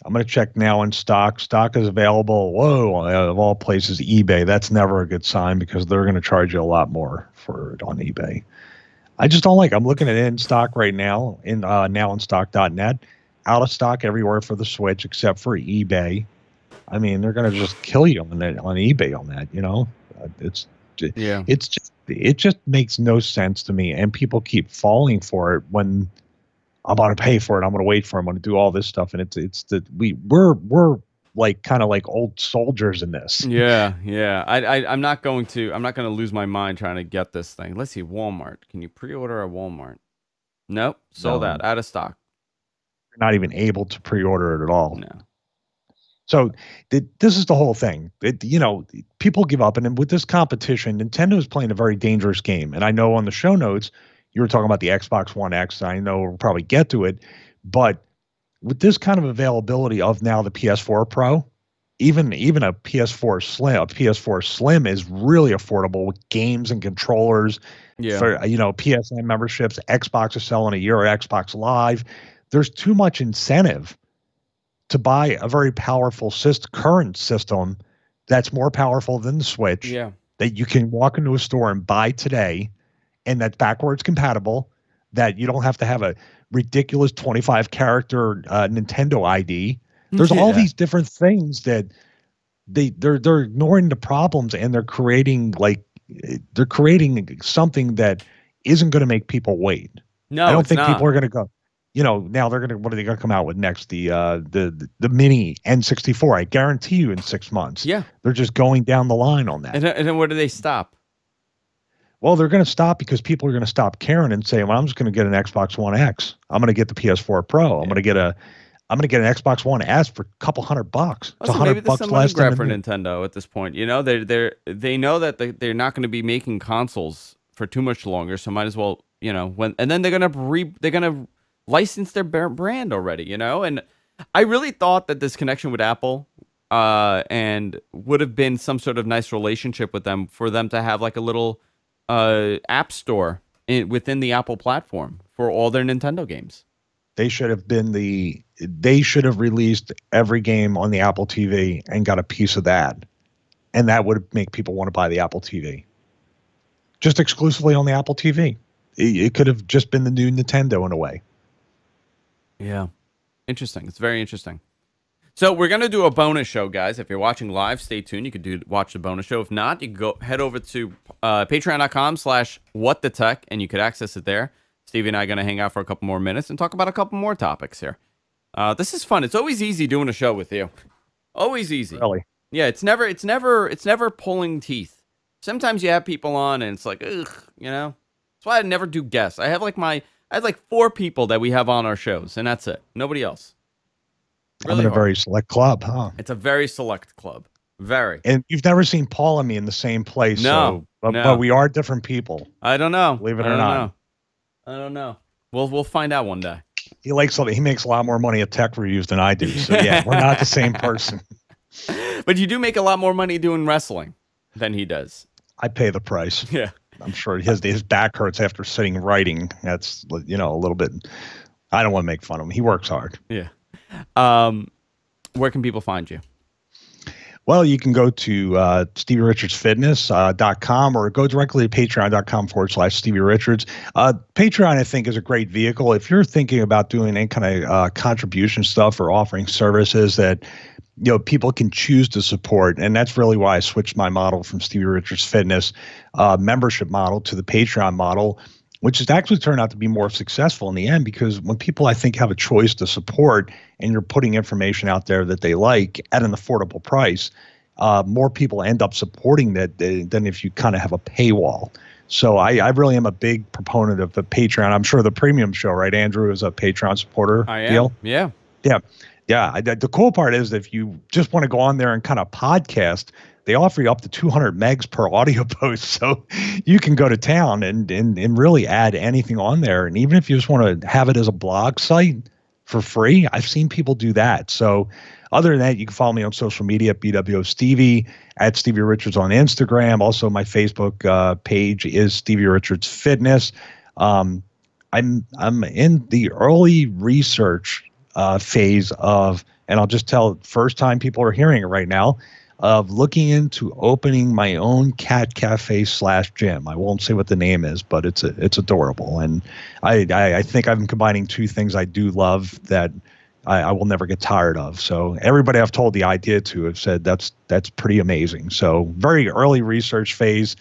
I'm going to check now in stock. Stock is available. Whoa, of all places, eBay. That's never a good sign because they're going to charge you a lot more for it on eBay. I just don't like. I'm looking at it in stock right now in nowinstock.net. Out of stock everywhere for the Switch except for eBay. I mean, they're going to just kill you on eBay on that. It just makes no sense to me, and people keep falling for it when I'm going to pay for it. I'm going to wait for it. I'm going to do all this stuff, and we're like kind of like old soldiers in this. Yeah. I'm not going to lose my mind trying to get this thing. Let's see, Walmart. Can you pre-order at Walmart? Nope, sold out of stock. You're not even able to pre-order it at all. No. So this is the whole thing. People give up, and with this competition, Nintendo is playing a very dangerous game. And I know on the show notes you were talking about the Xbox One X. And I know we'll probably get to it, but with this kind of availability of now the PS4 Pro, even a PS4 Slim is really affordable with games and controllers. Yeah. For PSN memberships, Xbox is selling a year of Xbox Live. There's too much incentive to buy a very powerful current system that's more powerful than the Switch. Yeah. That you can walk into a store and buy today, and that's backwards compatible. That you don't have to have a ridiculous 25 character Nintendo ID. There's all these different things that they're ignoring the problems, and they're creating something that isn't going to make people wait. No, I don't think people are going to go. Now what are they going to come out with next? The Mini N64. I guarantee you in 6 months. Yeah. They're just going down the line on that. And then where do they stop? Well, they're going to stop because people are going to stop caring and say, well, I'm just going to get an Xbox One X. I'm going to get the PS4 Pro. I'm going to get an Xbox One S for a couple $100. It's Also, $100 maybe there's some less money grab than for Nintendo at this point. They know that they're not going to be making consoles for too much longer, so might as well, and then they're gonna license their brand already, and I really thought that this connection with Apple and would have been some sort of nice relationship with them for them to have like a little app store within the Apple platform for all their Nintendo games. They should have released every game on the Apple TV and got a piece of that, and that would make people want to buy the Apple TV. Just exclusively on the Apple TV. It could have just been the new Nintendo in a way. Yeah. Interesting. It's very interesting. So we're going to do a bonus show, guys. If you're watching live, stay tuned. You can watch the bonus show. If not, you can head over to patreon.com/whatthetech, and you could access it there. Stevie and I are going to hang out for a couple more minutes and talk about a couple more topics here. This is fun. It's always easy doing a show with you. Always easy. Really? Yeah, it's never pulling teeth. Sometimes you have people on and it's like, ugh, you know. That's why I never do guests. I have like 4 people that we have on our shows, and that's it. Nobody else. Really I'm in a very select club, huh? It's a very select club. Very. And you've never seen Paul and me in the same place. No. So, but we are different people. I don't know. Believe it or not. I don't know. We'll find out one day. He makes a lot more money at tech reviews than I do. So yeah, we're not the same person. But you do make a lot more money doing wrestling than he does. I pay the price. Yeah. I'm sure his back hurts after sitting writing. That's, you know, a little bit. I don't want to make fun of him. He works hard. Yeah. Where can people find you? Well, you can go to StevieRichardsFitness.com or go directly to Patreon.com/Stevie Richards. Patreon, I think, is a great vehicle. If you're thinking about doing any kind of contribution stuff or offering services that, you know, people can choose to support. And that's really why I switched my model from Stevie Richards Fitness membership model to the Patreon model, which has actually turned out to be more successful in the end, because when people, I think, have a choice to support and you're putting information out there that they like at an affordable price, more people end up supporting that than if you kind of have a paywall. So I really am a big proponent of the Patreon. I'm sure the premium show, right, Andrew, is a Patreon supporter deal? Yeah. Yeah. Yeah. The cool part is that if you just want to go on there and kind of podcast, they offer you up to 200 megs per audio post. So you can go to town and really add anything on there. And even if you just want to have it as a blog site for free, I've seen people do that. So other than that, you can follow me on social media at BWO Stevie, at Stevie Richards on Instagram. Also, my Facebook page is Stevie Richards Fitness. I'm in the early research phase of, and I'll just tell, first time people are hearing it right now, of looking into opening my own cat cafe / gym. I won't say what the name is, but it's adorable. And I think I'm combining 2 things I do love that I will never get tired of. So everybody I've told the idea to have said that's pretty amazing. So very early research phase,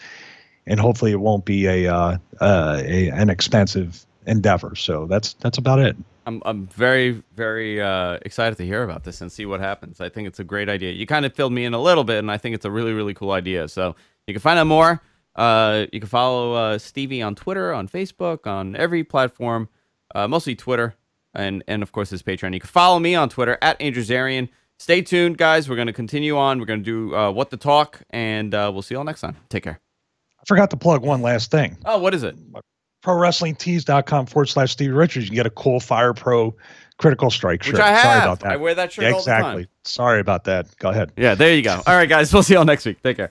and hopefully it won't be an expensive endeavor. So that's about it. I'm very, very excited to hear about this and see what happens. I think it's a great idea. You kind of filled me in a little bit, and I think it's a really, really cool idea. So you can find out more. You can follow Stevie on Twitter, on Facebook, on every platform, mostly Twitter, and of course his Patreon. You can follow me on Twitter at Andrew Zarian. Stay tuned, guys. We're going to continue on. We're going to do What the Talk, and we'll see you all next time. Take care. I forgot to plug one last thing. Oh, what is it? ProWrestlingTees.com/Stevie Richards. You can get a cool Fire Pro Critical Strike shirt. Which I have. Sorry about that. I wear that shirt all the time. Sorry about that. Go ahead. Yeah, there you go. All right, guys. We'll see you all next week. Take care.